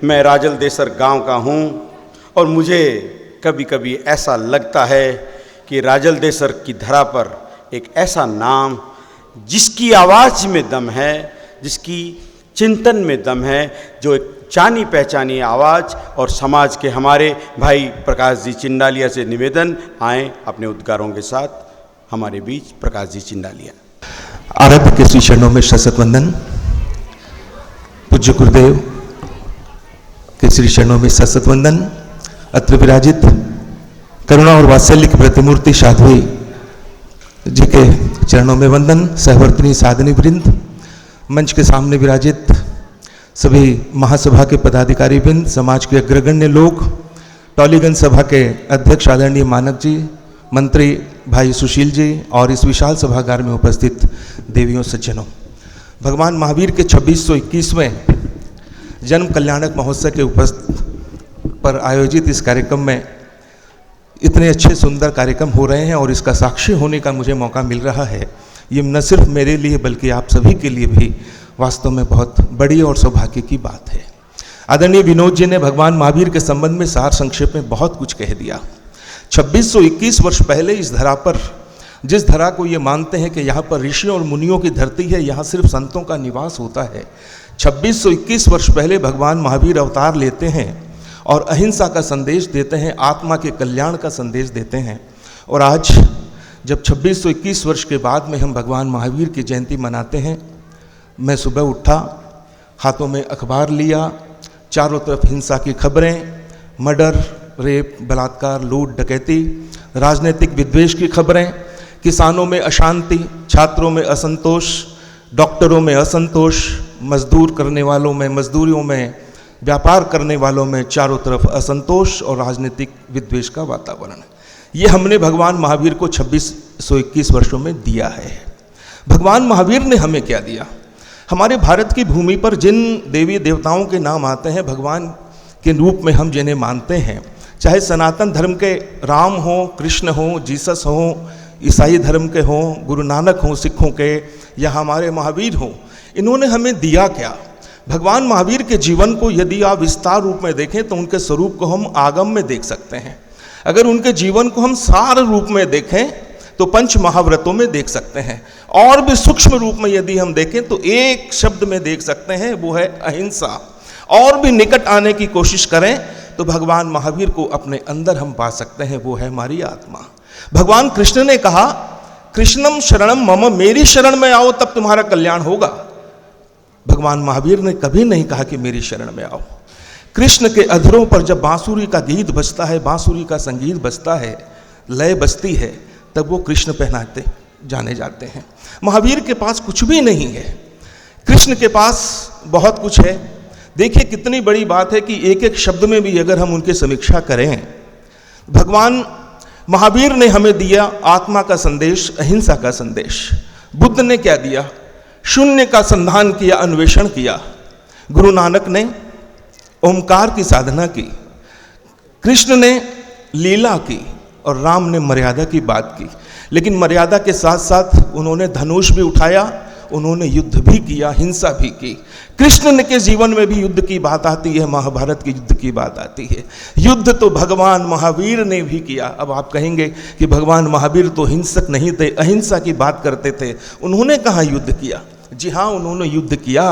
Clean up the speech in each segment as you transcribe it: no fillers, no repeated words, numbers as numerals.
मैं राजलदेसर गांव का हूं और मुझे कभी कभी ऐसा लगता है कि राजलदेसर की धरा पर एक ऐसा नाम जिसकी आवाज़ में दम है, जिसकी चिंतन में दम है, जो एक जानी पहचानी आवाज़। और समाज के हमारे भाई प्रकाश जी चिंडालिया से निवेदन, आए अपने उद्गारों के साथ हमारे बीच प्रकाश जी चिंडालिया। आराध्य के श्री चरणों में शतशत वंदन। पूज्य गुरुदेव के श्री चरणों में शतशत वंदन। अत्र विराजित करुणा और वात्सल्य की प्रतिमूर्ति साध्वी जी के चरणों में वंदन। सहवर्तिनी साधनी वृंद, मंच के सामने विराजित सभी महासभा के पदाधिकारी वृंद, समाज के अग्रगण्य लोग, टॉलीगंज सभा के अध्यक्ष आदरणीय मानक जी, मंत्री भाई सुशील जी और इस विशाल सभागार में उपस्थित देवियों सज्जनों, भगवान महावीर के 2621वें जन्म कल्याणक महोत्सव के पर आयोजित इस कार्यक्रम में इतने अच्छे सुंदर कार्यक्रम हो रहे हैं और इसका साक्षी होने का मुझे मौका मिल रहा है। ये न सिर्फ मेरे लिए बल्कि आप सभी के लिए भी वास्तव में बहुत बड़ी और सौभाग्य की बात है। आदरणीय विनोद जी ने भगवान महावीर के संबंध में सार संक्षेप में बहुत कुछ कह दिया। 2621 वर्ष पहले इस धरा पर, जिस धरा को ये मानते हैं कि यहाँ पर ऋषियों और मुनियों की धरती है, यहाँ सिर्फ संतों का निवास होता है, 2621 वर्ष पहले भगवान महावीर अवतार लेते हैं और अहिंसा का संदेश देते हैं, आत्मा के कल्याण का संदेश देते हैं। और आज जब 2621 वर्ष के बाद में हम भगवान महावीर की जयंती मनाते हैं, मैं सुबह उठा, हाथों में अखबार लिया, चारों तरफ हिंसा की खबरें, मर्डर, रेप, बलात्कार, लूट, डकैती, राजनीतिक विद्वेष की खबरें, किसानों में अशांति, छात्रों में असंतोष, डॉक्टरों में असंतोष, मजदूर करने वालों में, मजदूरियों में, व्यापार करने वालों में चारों तरफ असंतोष और राजनीतिक विद्वेष का वातावरण। ये हमने भगवान महावीर को 2621 वर्षों में दिया है। भगवान महावीर ने हमें क्या दिया? हमारे भारत की भूमि पर जिन देवी देवताओं के नाम आते हैं भगवान के रूप में हम जिन्हें मानते हैं, चाहे सनातन धर्म के राम हो, कृष्ण हो, जीसस हो, ईसाई धर्म के हों, गुरु नानक हों सिखों के, या हमारे महावीर हों, इन्होंने हमें दिया क्या? भगवान महावीर के जीवन को यदि आप विस्तार रूप में देखें तो उनके स्वरूप को हम आगम में देख सकते हैं। अगर उनके जीवन को हम सार रूप में देखें तो पंच महाव्रतों में देख सकते हैं, और भी सूक्ष्म रूप में यदि हम देखें तो एक शब्द में देख सकते हैं, वो है अहिंसा। और भी निकट आने की कोशिश करें तो भगवान महावीर को अपने अंदर हम पा सकते हैं, वो है हमारी आत्मा। भगवान कृष्ण ने कहा, कृष्णम शरणम मम, मेरी शरण में आओ तब तुम्हारा कल्याण होगा। भगवान महावीर ने कभी नहीं कहा कि मेरी शरण में आओ। कृष्ण के अधरों पर जब बांसुरी का गीत बजता है, बांसुरी का संगीत बजता है, लय बजती है, तब वो कृष्ण पहनाते जाने जाते हैं। महावीर के पास कुछ भी नहीं है, कृष्ण के पास बहुत कुछ है। देखिए कितनी बड़ी बात है कि एक एक शब्द में भी अगर हम उनकी समीक्षा करें, भगवान महावीर ने हमें दिया आत्मा का संदेश, अहिंसा का संदेश। बुद्ध ने क्या दिया? शून्य का संधान किया, अन्वेषण किया। गुरु नानक ने ओमकार की साधना की, कृष्ण ने लीला की और राम ने मर्यादा की बात की। लेकिन मर्यादा के साथ साथ उन्होंने धनुष भी उठाया, उन्होंने युद्ध भी किया, हिंसा भी की। कृष्ण के जीवन में भी युद्ध की बात आती है, महाभारत के युद्ध की बात आती है। युद्ध तो भगवान महावीर ने भी किया। अब आप कहेंगे कि भगवान महावीर तो हिंसक नहीं थे, अहिंसा की बात करते थे, उन्होंने कहाँ युद्ध किया? जी हाँ, उन्होंने युद्ध किया।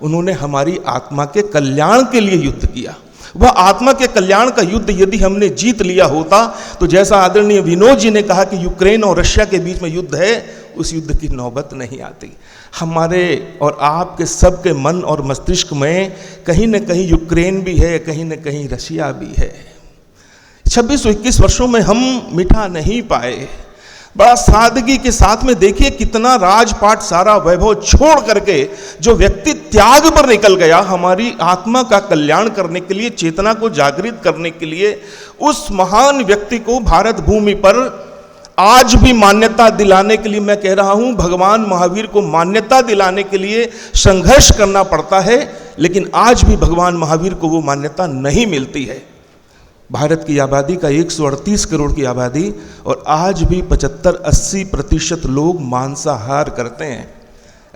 उन्होंने हमारी आत्मा के कल्याण के लिए युद्ध किया। वह आत्मा के कल्याण का युद्ध यदि हमने जीत लिया होता तो जैसा आदरणीय विनोद जी ने कहा कि यूक्रेन और रशिया के बीच में युद्ध है, उस युद्ध की नौबत नहीं आती। हमारे और आपके सबके मन और मस्तिष्क में कहीं न कहीं यूक्रेन भी है, कहीं न कहीं रशिया भी है। 2621 वर्षों में हम मिटा नहीं पाए। बड़ा सादगी के साथ में देखिए कितना राजपाट सारा वैभव छोड़ करके जो व्यक्ति त्याग पर निकल गया हमारी आत्मा का कल्याण करने के लिए, चेतना को जागृत करने के लिए, उस महान व्यक्ति को भारत भूमि पर आज भी मान्यता दिलाने के लिए, मैं कह रहा हूं भगवान महावीर को मान्यता दिलाने के लिए संघर्ष करना पड़ता है। लेकिन आज भी भगवान महावीर को वो मान्यता नहीं मिलती है। भारत की आबादी का 138 करोड़ की आबादी, और आज भी 75-80% लोग मांसाहार करते हैं।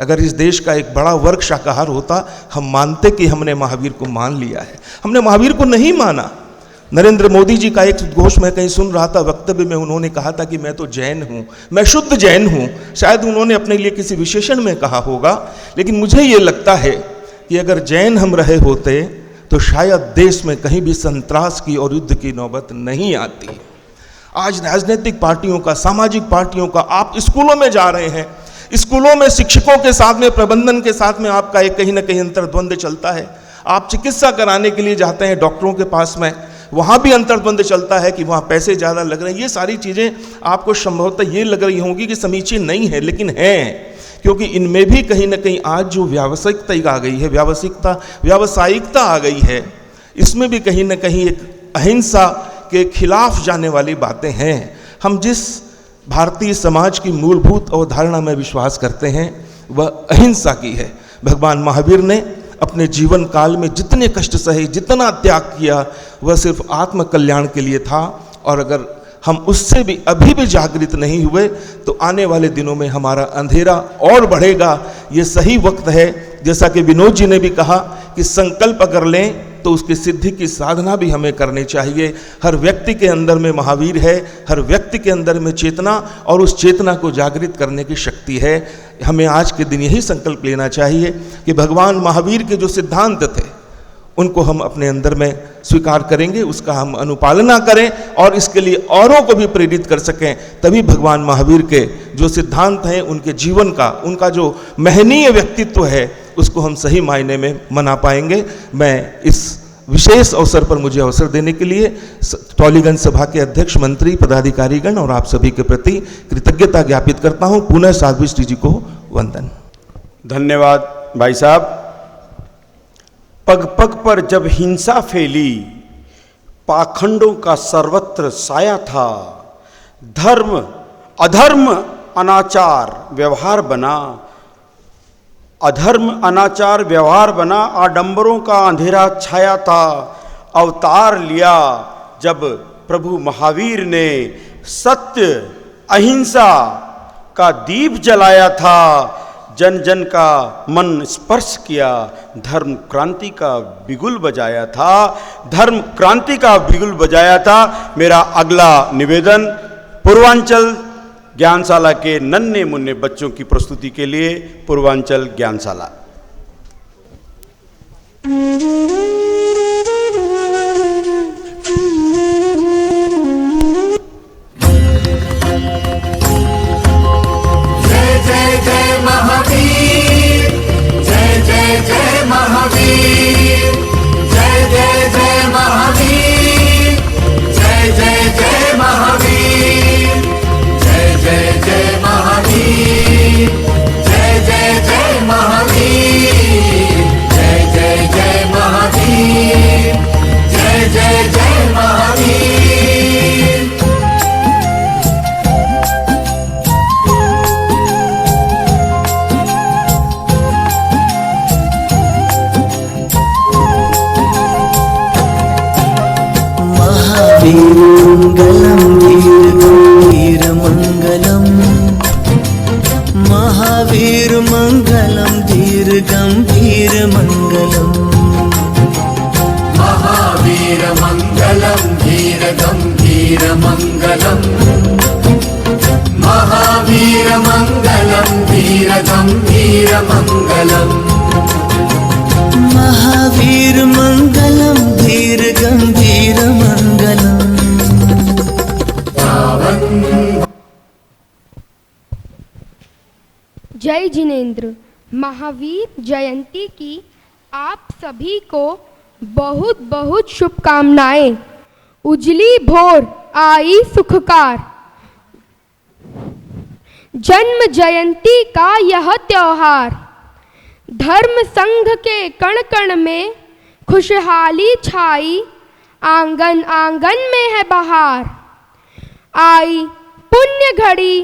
अगर इस देश का एक बड़ा वर्ग शाकाहार होता, हम मानते कि हमने महावीर को मान लिया है। हमने महावीर को नहीं माना। नरेंद्र मोदी जी का एक घोष मैं कहीं सुन रहा था, वक्तव्य में उन्होंने कहा था कि मैं तो जैन हूँ, मैं शुद्ध जैन हूँ। शायद उन्होंने अपने लिए किसी विशेषण में कहा होगा, लेकिन मुझे ये लगता है कि अगर जैन हम रहे होते तो शायद देश में कहीं भी संतरास की और युद्ध की नौबत नहीं आती। आज राजनीतिक पार्टियों का, सामाजिक पार्टियों का, आप स्कूलों में जा रहे हैं, स्कूलों में शिक्षकों के साथ में, प्रबंधन के साथ में आपका एक कहीं ना कहीं अंतर्द्वंद चलता है। आप चिकित्सा कराने के लिए जाते हैं डॉक्टरों के पास में, वहाँ भी अंतर्द्वंद चलता है कि वहाँ पैसे ज़्यादा लग रहे हैं। ये सारी चीज़ें आपको संभवतः ये लग रही होंगी कि समीचीन नहीं है, लेकिन हैं, क्योंकि इनमें भी कहीं ना कहीं आज जो व्यावसायिकता आ गई है, व्यावसायिकता आ गई है, इसमें भी कहीं ना कहीं एक अहिंसा के खिलाफ जाने वाली बातें हैं। हम जिस भारतीय समाज की मूलभूत अवधारणा में विश्वास करते हैं वह अहिंसा की है। भगवान महावीर ने अपने जीवन काल में जितने कष्ट सहे, जितना त्याग किया, वह सिर्फ आत्म कल्याण के लिए था। और अगर हम उससे भी अभी भी जागृत नहीं हुए तो आने वाले दिनों में हमारा अंधेरा और बढ़ेगा। ये सही वक्त है, जैसा कि विनोद जी ने भी कहा कि संकल्प अगर लें तो उसकी सिद्धि की साधना भी हमें करनी चाहिए। हर व्यक्ति के अंदर में महावीर है, हर व्यक्ति के अंदर में चेतना, और उस चेतना को जागृत करने की शक्ति है। हमें आज के दिन यही संकल्प लेना चाहिए कि भगवान महावीर के जो सिद्धांत थे उनको हम अपने अंदर में स्वीकार करेंगे, उसका हम अनुपालना करें और इसके लिए औरों को भी प्रेरित कर सकें। तभी भगवान महावीर के जो सिद्धांत हैं, उनके जीवन का, उनका जो महनीय व्यक्तित्व है, उसको हम सही मायने में मना पाएंगे। मैं इस विशेष अवसर पर मुझे अवसर देने के लिए टॉलीगंज सभा के अध्यक्ष, मंत्री, पदाधिकारीगण और आप सभी के प्रति कृतज्ञता ज्ञापित करता हूँ। पुनः साध्वी श्री जी को वंदन। धन्यवाद भाई साहब। पग पग पर जब हिंसा फैली, पाखंडों का सर्वत्र साया था, धर्म अधर्म अनाचार व्यवहार बना, अधर्म अनाचार व्यवहार बना, आडंबरों का अंधेरा छाया था। अवतार लिया जब प्रभु महावीर ने, सत्य अहिंसा का दीप जलाया था, जन जन का मन स्पर्श किया, धर्म क्रांति का बिगुल बजाया था, धर्म क्रांति का बिगुल बजाया था। मेरा अगला निवेदन पूर्वांचल ज्ञानशाला के नन्हे मुन्ने बच्चों की प्रस्तुति के लिए पूर्वांचल ज्ञानशाला। जय जय जय महावीर, जय जय जय महावीर, जय जय जय महावीर, जय जय जय महावीर, जय जय जय महावीर, जय जय जय महावीर, जय जय जय महावीर, जय जय जय महावीर। महावीर मंगलम धीर गंभीर मंगलम, महावीर मंगलम धीर गंभीर मंगलम, महावीर मंगलम धीर गंभीर मंगलम, महावीर मंगलम धीर गंभीर मंगलम। जय जिनेंद्र। महावीर जयंती की आप सभी को बहुत बहुत शुभकामनाएं। उजली भोर आई सुखकार, जन्म जयंती का यह त्योहार, धर्म संघ के कण कण में खुशहाली छाई, आंगन आंगन में है बहार। आई पुण्य घड़ी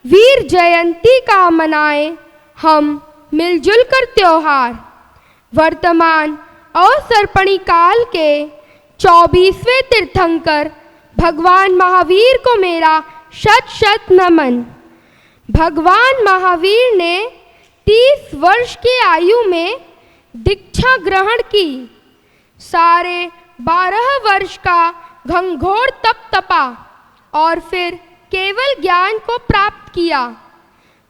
वीर जयंती का मनाए हम मिलजुल कर त्योहार। वर्तमान और सर्पणी काल के 24वें तीर्थंकर भगवान महावीर को मेरा शत शत नमन। भगवान महावीर ने 30 वर्ष की आयु में दीक्षा ग्रहण की। सारे 12 वर्ष का घंघोर तप तपा और फिर केवल ज्ञान को प्राप्त किया।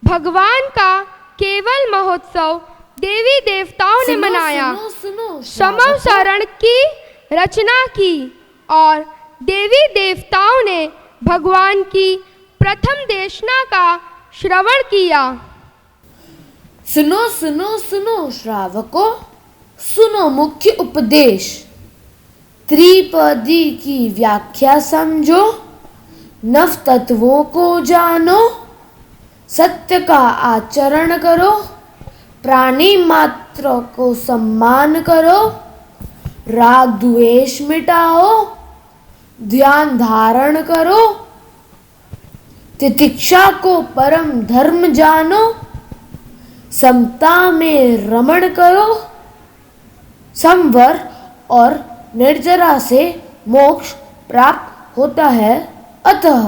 भगवान का केवल महोत्सव देवी देवताओं ने मनाया, समवसरण की रचना की और देवी देवताओं ने भगवान की प्रथम देशना का श्रवण किया। सुनो सुनो सुनो श्रावकों, सुनो मुख्य उपदेश। त्रिपदी की व्याख्या समझो, नव तत्वों को जानो, सत्य का आचरण करो, प्राणी मात्र को सम्मान करो, राग द्वेष मिटाओ, ध्यान धारण करो, तितिक्षा को परम धर्म जानो, समता में रमण करो, संवर और निर्जरा से मोक्ष प्राप्त होता है, अतः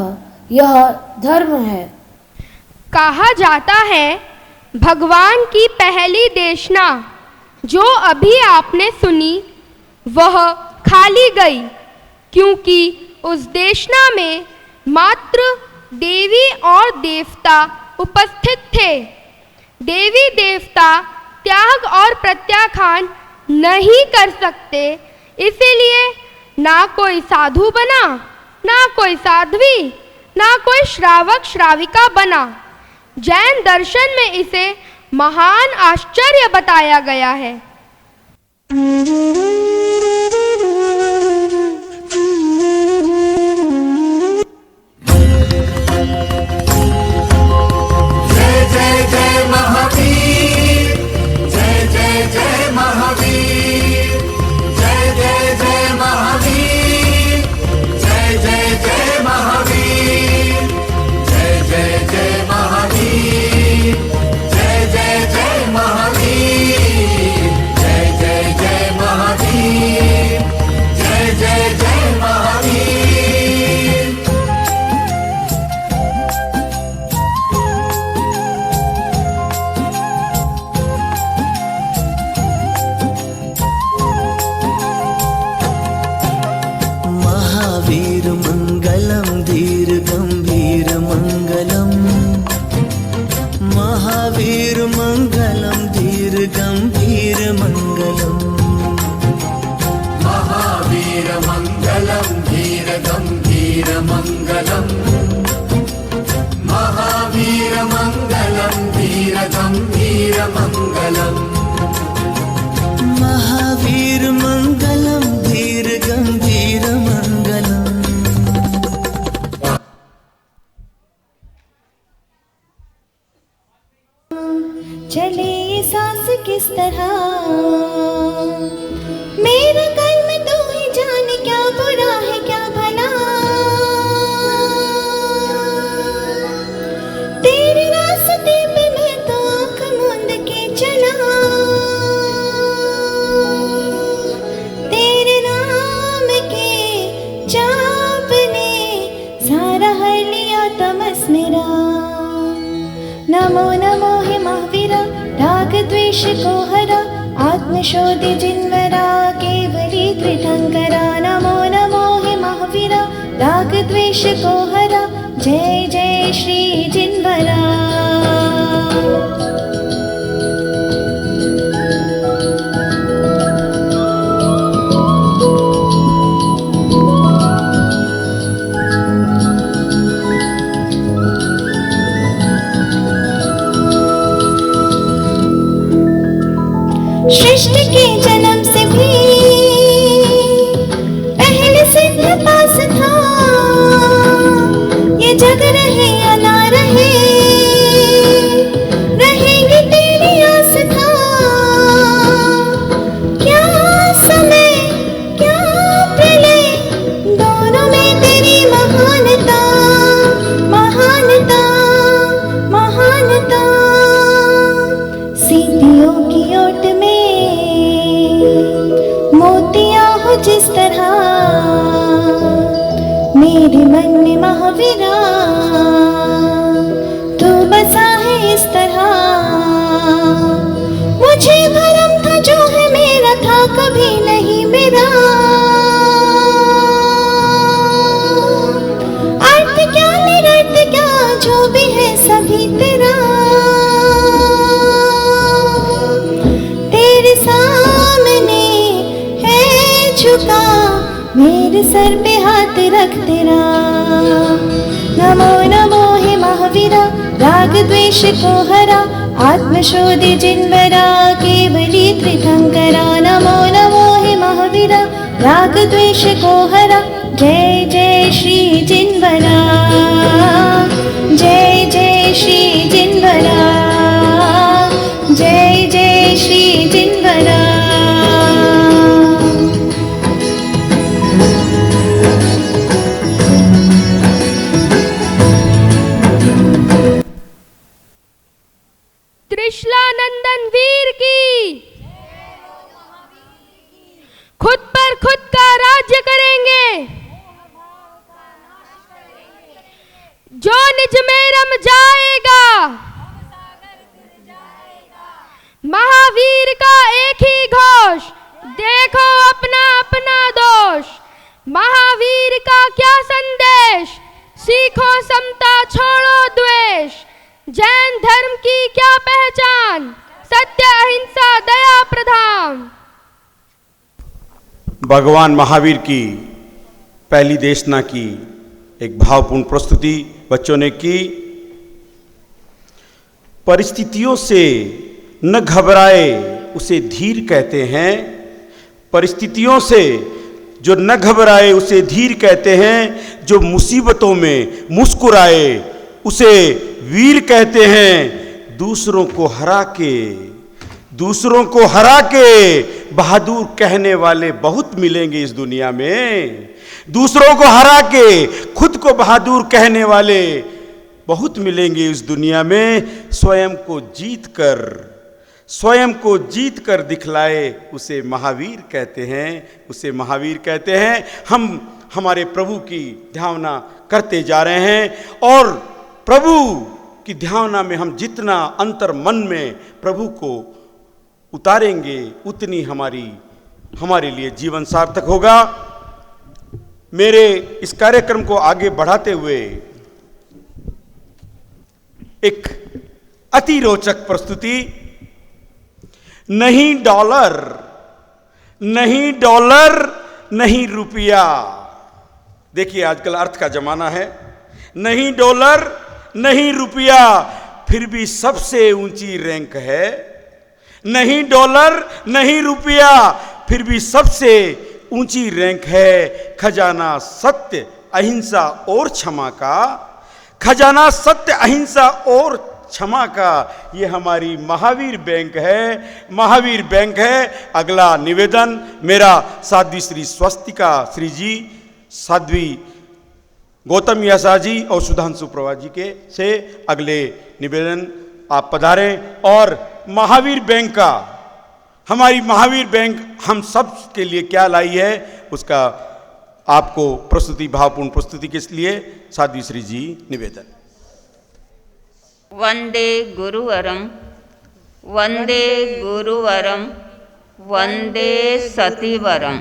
यह धर्म है। कहा जाता है भगवान की पहली देशना जो अभी आपने सुनी वह खाली गई, क्योंकि उस देशना में मात्र देवी और देवता उपस्थित थे। देवी देवता त्याग और प्रत्याख्यान नहीं कर सकते, इसीलिए ना कोई साधु बना, ना कोई साध्वी, ना कोई श्रावक श्राविका बना। जैन दर्शन में इसे महान आश्चर्य बताया गया है। जय जय जय महावीर, जय जय जय महावीर, जय जय जय महावीर, जय जय जय महावीर, जय जय जय महावीर, जय जय जय महावीर, जय जय जय महावीर, जय जय जय महावीर। महावीर मंगलम धीर गंभीर मंगलम, महावीर मंगलम धीर गंभीर मंगलम, महावीर मंगलम धीर गंभीर मंगलम, महावीर मंगलम धीर गंभीर मंगलम, महावीर मंगलम धीर गंभीर मंगलम। चले ये सांस किस तरह, मेरा कर्म तू ही जाने, क्या बुरा है क्या भला, तेरे रास्ते पे मैं तो आँख मूंद के चला, तेरे नाम के जाप ने सारा हर लिया तमस मेरा। नमो नमो हे महावीरा, राग द्वेष को हरा, आत्मशोधि जिन्वरा, केवली त्रिशंकरा। नमो नमो हे महावीरा, राग द्वेष को हरा, जय जय श्री जिन्वरा। सृष्टि के जन्म से भी पहले सिद्ध पास था, ये जग रहे या ना रहे, रहेगी तेरी आस था। क्या समय क्या प्रलय, दोनों में तेरी महानता, महानता, महानता। सीतियों की ओट में मोतियां हो जिस तरह, मेरे मन में महावीरा तू बसा है इस तरह। मुझे भरम था जो है मेरा था कभी नहीं मेरा। अर्थ क्या निरर्थ क्या जो भी है सभी तेरा। तेरे सामने है झुका मेरे सर पे हाथ रख तेरा। नमो नमो हे महावीरा राग द्वेष को हरा आत्मशोधि जिनवरा केवली त्रिशंकरा। नमो नमो हे महावीरा राग द्वेष को हरा जय जय श्री जिनवरा जय जय श्री जिनवरा जय जय श्री जिनवरा। त्रिशलानंदन वीर की खुद पर खुद का राज्य करेंगे जो निज में रम जाएगा। महावीर का एक ही घोष देखो अपना अपना दोष। महावीर का क्या संदेश सीखो समता छोड़ो द्वेष। जैन धर्म की क्या पहचान सत्य अहिंसा दया प्रधान। भगवान महावीर की पहली देशना की एक भावपूर्ण प्रस्तुति बच्चों ने की। परिस्थितियों से न घबराए उसे धीर कहते हैं। परिस्थितियों से जो न घबराए उसे धीर कहते हैं। जो मुसीबतों में मुस्कुराए उसे वीर कहते हैं। दूसरों को हरा के बहादुर कहने वाले बहुत मिलेंगे इस दुनिया में। दूसरों को हरा के खुद को बहादुर कहने वाले बहुत मिलेंगे इस दुनिया में। स्वयं को जीत कर दिखलाए उसे महावीर कहते हैं। हम हमारे प्रभु की ध्यावना करते जा रहे हैं और प्रभु की ध्यावना में हम जितना अंतर मन में प्रभु को उतारेंगे उतनी हमारे लिए जीवन सार्थक होगा। मेरे इस कार्यक्रम को आगे बढ़ाते हुए एक अति रोचक प्रस्तुति। नहीं डॉलर नहीं रुपया। देखिए आजकल अर्थ का जमाना है। नहीं डॉलर नहीं रुपया फिर भी सबसे ऊंची रैंक है। नहीं डॉलर नहीं रुपया फिर भी सबसे ऊंची रैंक है। खजाना सत्य अहिंसा और क्षमा का। खजाना सत्य अहिंसा और क्षमा का ये हमारी महावीर बैंक है। अगला निवेदन मेरा साध्वी श्री स्वस्तिका श्री जी, साध्वी गौतम यासा जी और सुधांशु प्रभा जी के से अगले निवेदन आप पधारें। और महावीर बैंक का हमारी महावीर बैंक हम सब के लिए क्या लाई है उसका आपको प्रस्तुति भावपूर्ण प्रस्तुति के लिए साध्वी श्री जी निवेदन। वंदे गुरुवरम वंदे सतीवरम।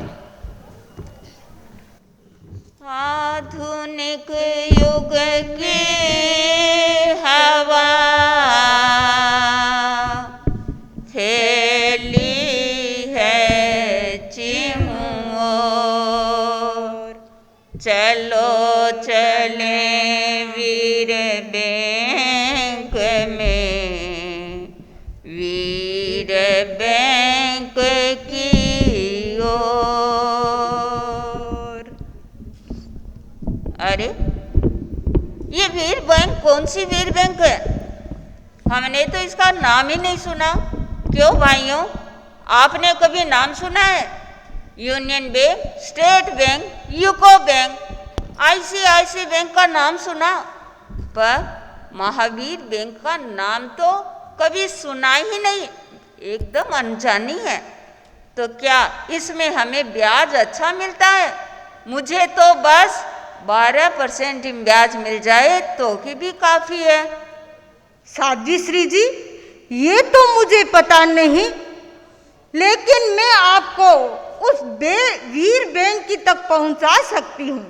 आधुनिक युग की हवा खेली है चिमोर। चलो चले वीर बैंक की ओर। अरे ये वीर बैंक कौन सी वीर बैंक है? हमने तो इसका नाम ही नहीं सुना। क्यों भाइयों, आपने कभी नाम सुना है? Union Bank, State Bank, UCO Bank, ICICI bank का नाम सुना, पर महावीर बैंक का नाम तो कभी सुना ही नहीं। एकदम अनजानी है। तो क्या इसमें हमें ब्याज अच्छा मिलता है? मुझे तो बस 12% ब्याज मिल जाए तो भी काफ़ी है। साध्वी श्री जी, ये तो मुझे पता नहीं, लेकिन मैं आपको उस वीर बैंक की तक पहुंचा सकती हूँ।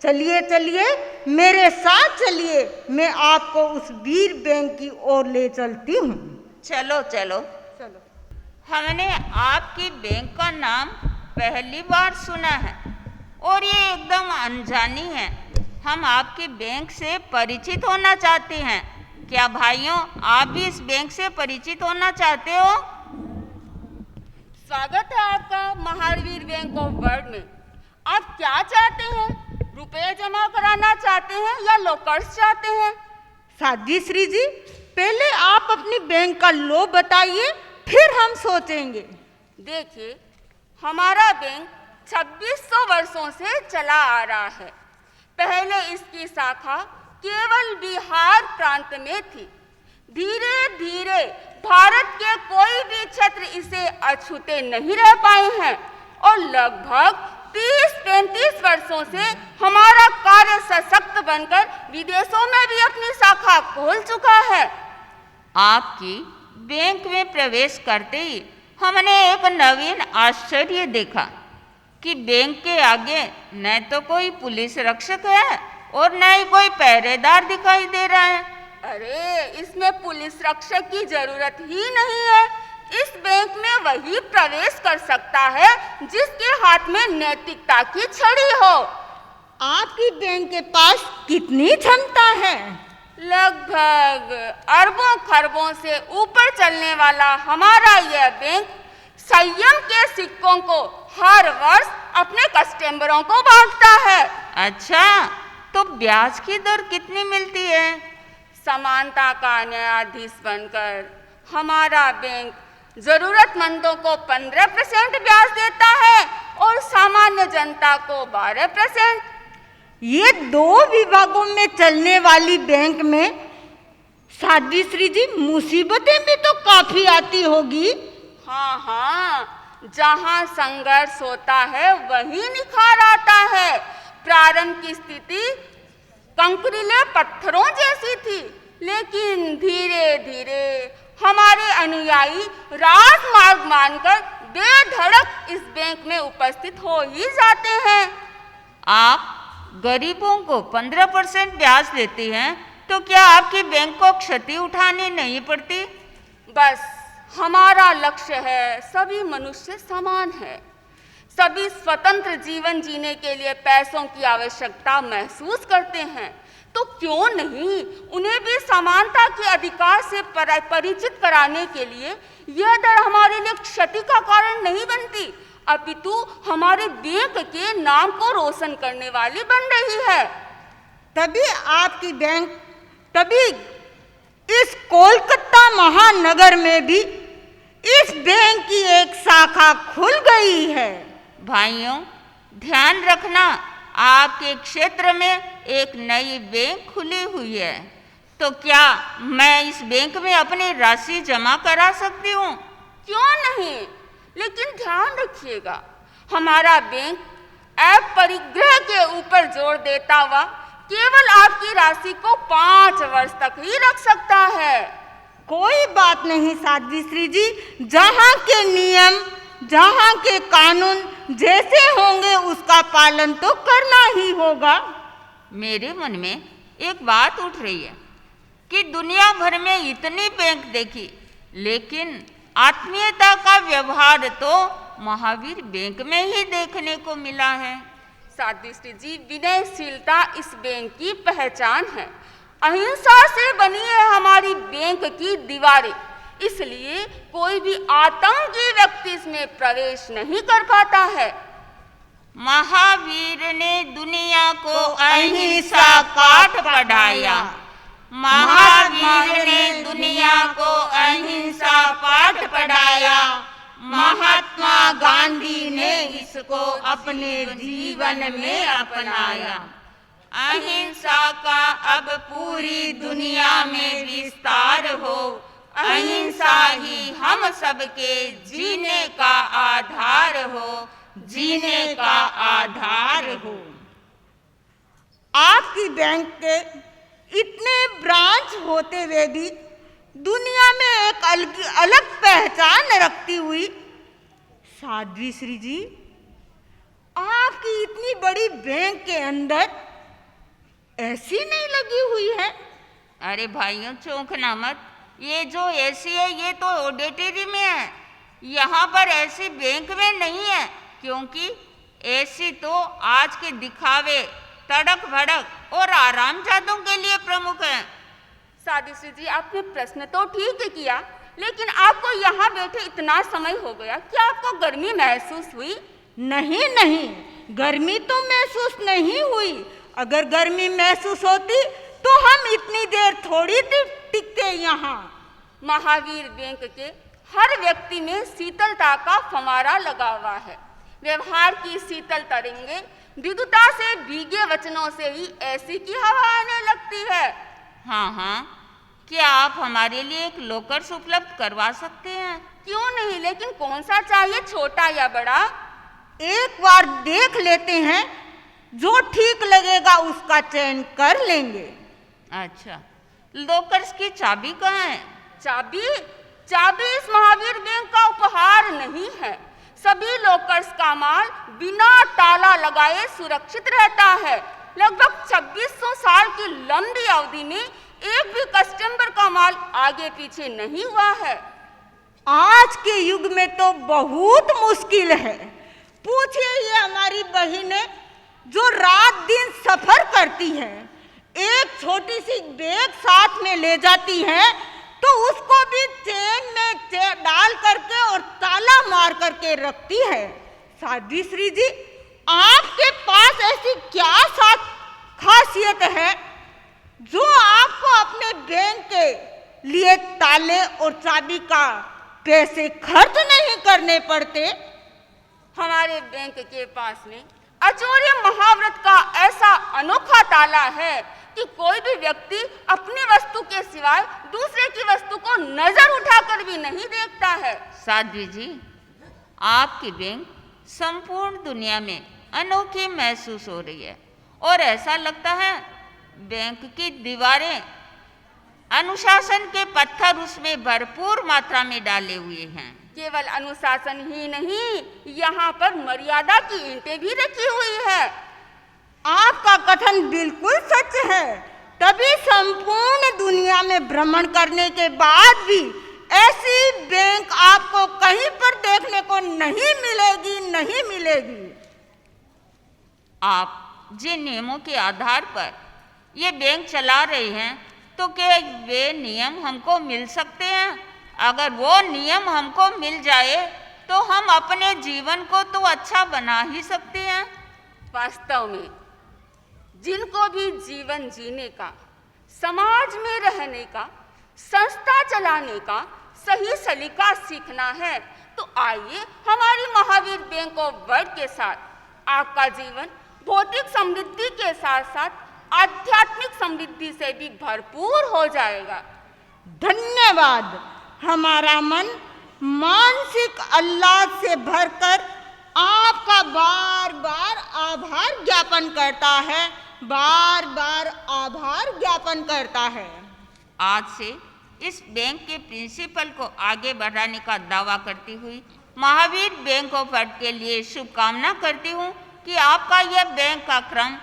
चलिए चलिए मेरे साथ चलिए, मैं आपको उस वीर बैंक की ओर ले चलती हूँ। चलो चलो चलो। हमने आपकी बैंक का नाम पहली बार सुना है और ये एकदम अनजानी है। हम आपकी बैंक से परिचित होना चाहते हैं। क्या भाइयों, आप भी इस बैंक से परिचित होना चाहते हो? स्वागत है आपका महावीर बैंक ऑफ वर्ल्ड में। आप क्या चाहते हैं? रुपए जमा कराना चाहते हैं या लॉकर्स चाहते हैं? साध्वी श्री जी, पहले आप अपनी बैंक का लो बताइए, फिर हम सोचेंगे। देखिए, हमारा बैंक 2600 वर्षों से चला आ रहा है। पहले इसकी शाखा केवल बिहार प्रांत में थी। धीरे धीरे भारत के कोई भी क्षेत्र इसे अछूते नहीं रह पाए हैं और लगभग 30-35 वर्षों से हमारा कार्य सशक्त बनकर विदेशों में भी अपनी शाखा खोल चुका है। आपकी बैंक में प्रवेश करते ही हमने एक नवीन आश्चर्य देखा कि बैंक के आगे न तो कोई पुलिस रक्षक है और न ही कोई पहरेदार दिखाई दे रहा है। अरे, इसमें पुलिस रक्षक की जरूरत ही नहीं है। इस बैंक में वही प्रवेश कर सकता है जिसके हाथ में नैतिकता की छड़ी हो। आपकी बैंक के पास कितनी क्षमता है? लगभग अरबों खरबों से ऊपर चलने वाला हमारा यह बैंक संयम के सिक्कों को हर वर्ष अपने कस्टमरों को बांटता है। अच्छा, तो ब्याज की दर कितनी मिलती है? समानता का न्यायाधीश बनकर हमारा बैंक जरूरतमंदों को 15% ब्याज देता है और सामान्य जनता को 12%। ये 2 विभागों में चलने वाली बैंक में साध्वी श्री जी मुसीबतें भी तो काफी आती होगी। हाँ हाँ, जहाँ संघर्ष होता है वही निखार आता है। प्रारंभ की स्थिति कंकरीले पत्थरों जैसी थी, लेकिन धीरे धीरे हमारे अनुयायी राजमार्ग मानकर बेधड़क इस बैंक में उपस्थित हो ही जाते हैं। आप गरीबों को 15% ब्याज देती हैं, तो क्या आपकी बैंक को क्षति उठानी नहीं पड़ती? बस हमारा लक्ष्य है सभी मनुष्य समान है। सभी स्वतंत्र जीवन जीने के लिए पैसों की आवश्यकता महसूस करते हैं, तो क्यों नहीं उन्हें भी समानता के अधिकार से परिचित कराने के लिए यह दर हमारे लिए क्षति का कारण नहीं बनती, अपितु हमारे बैंक के नाम को रोशन करने वाली बन रही है। तभी इस कोलकाता महानगर में भी इस बैंक की एक शाखा खुल गई है। भाइयों, ध्यान रखना, आपके क्षेत्र में एक नई बैंक खुली हुई है, तो क्या मैं इस बैंक में अपनी राशि जमा करा सकती हूँ? क्यों नहीं, लेकिन ध्यान रखिएगा, हमारा बैंक ऐप परिग्रह के ऊपर जोर देता हुआ केवल आपकी राशि को 5 वर्ष तक ही रख सकता है। कोई बात नहीं साध्वी श्री जी, जहाँ के नियम, जहाँ के कानून जैसे होंगे उसका पालन तो करना ही होगा। मेरे मन में एक बात उठ रही है कि दुनिया भर में इतनी बैंक देखी, लेकिन आत्मीयता का व्यवहार तो महावीर बैंक में ही देखने को मिला है। साध्वी जी, विनयशीलता इस बैंक की पहचान है। अहिंसा से बनी है हमारी बैंक की दीवारें, इसलिए कोई भी आतंकी व्यक्ति इसमें प्रवेश नहीं कर पाता है। महावीर ने दुनिया को अहिंसा पाठ पढ़ाया। महावीर ने दुनिया को अहिंसा पाठ पढ़ाया। महात्मा गांधी ने इसको अपने जीवन में अपनाया। अहिंसा का अब पूरी दुनिया में विस्तार हो। अहिंसा ही हम सबके जीने का आधार हो, जीने का आधार हो। आपकी बैंक के इतने ब्रांच होते हुए भी दुनिया में एक अलग पहचान रखती हुई साध्वी श्री जी, आपकी इतनी बड़ी बैंक के अंदर एसी नहीं लगी हुई है? अरे भाइयों चौंकना मत, ये जो एसी है ये तो ऑडिटरी में है, यहाँ पर एसी बैंक में नहीं है, क्योंकि एसी तो आज के दिखावे, तड़क भड़क और आराम जादों के लिए प्रमुख है। साध्वी श्री जी, आपने प्रश्न तो ठीक किया, लेकिन आपको यहाँ बैठे इतना समय हो गया, क्या आपको गर्मी महसूस हुई? नहीं नहीं, गर्मी तो महसूस नहीं हुई। अगर गर्मी महसूस होती तो हम इतनी देर थोड़ी टिकते यहाँ। महावीर बैंक के हर व्यक्ति में शीतलता का फव्वारा लगा हुआ है। व्यवहार की शीतल तरंगे विद्युता से भीगे वचनों से ही ऐसी की हवा आने लगती है। हाँ हाँ, क्या आप हमारे लिए एक लोकर्स उपलब्ध करवा सकते हैं? क्यों नहीं, लेकिन कौन सा चाहिए, छोटा या बड़ा? एक बार देख लेते हैं, जो ठीक लगेगा उसका चयन कर लेंगे। अच्छा, लोकर्स की चाबी कहाँ है? चाबी? चाबी इस महावीर बैंक का उपहार नहीं है। सभी लोकर्स का माल बिना ताला लगाए सुरक्षित रहता है। लगभग 2600 साल की लंबी अवधि में एक भी कस्टमर का माल आगे पीछे नहीं हुआ है। आज के युग में तो बहुत मुश्किल है। पूछिए ये हमारी बहिनें जो रात दिन सफर करती हैं, एक छोटी सी बैग साथ में ले जाती हैं, तो उसको भी चेन में डाल करके और ताला मार करके रखती है। साध्वी श्री जी, आपके पास ऐसी क्या खासियत है जो आपको अपने बैंक के लिए ताले और चाबी का पैसे खर्च नहीं करने पड़ते? हमारे बैंक के पास में अचौर्य महाव्रत का ऐसा अनोखा ताला है कि कोई भी व्यक्ति अपनी वस्तु के सिवाय दूसरे की वस्तु को नजर उठाकर भी नहीं देखता है। साध्वी जी, आपकी बैंक संपूर्ण दुनिया में अनोखी महसूस हो रही है और ऐसा लगता है बैंक की दीवारें अनुशासन के पत्थर उसमें भरपूर मात्रा में डाले हुए हैं। केवल अनुशासन ही नहीं, यहाँ पर मर्यादा की ईंटें भी रखी हुई है। आपका कथन बिल्कुल सच है। तभी संपूर्ण दुनिया में भ्रमण करने के बाद भी ऐसी बैंक आपको कहीं पर देखने को नहीं मिलेगी। आप जिन नियमों के आधार पर ये बैंक चला रहे हैं, तो क्या वे नियम हमको मिल सकते हैं? अगर वो नियम हमको मिल जाए तो हम अपने जीवन को तो अच्छा बना ही सकते हैं। वास्तव में जिनको भी जीवन जीने का, समाज में रहने का, संस्था चलाने का सही सलीका सीखना है, तो आइए हमारी महावीर बैंक ऑफ वर्ल्ड के साथ आपका जीवन भौतिक समृद्धि के साथ साथ आध्यात्मिक समृद्धि से भी भरपूर हो जाएगा। धन्यवाद। हमारा मन मानसिक आह्लाद से भरकर आपका बार बार आभार ज्ञापन करता है। आज से इस बैंक के प्रिंसिपल को आगे बढ़ाने का दावा करती हुई महावीर बैंक ऑफ वर्ल्ड के लिए शुभकामना करती हूँ कि आपका यह बैंक का क्रम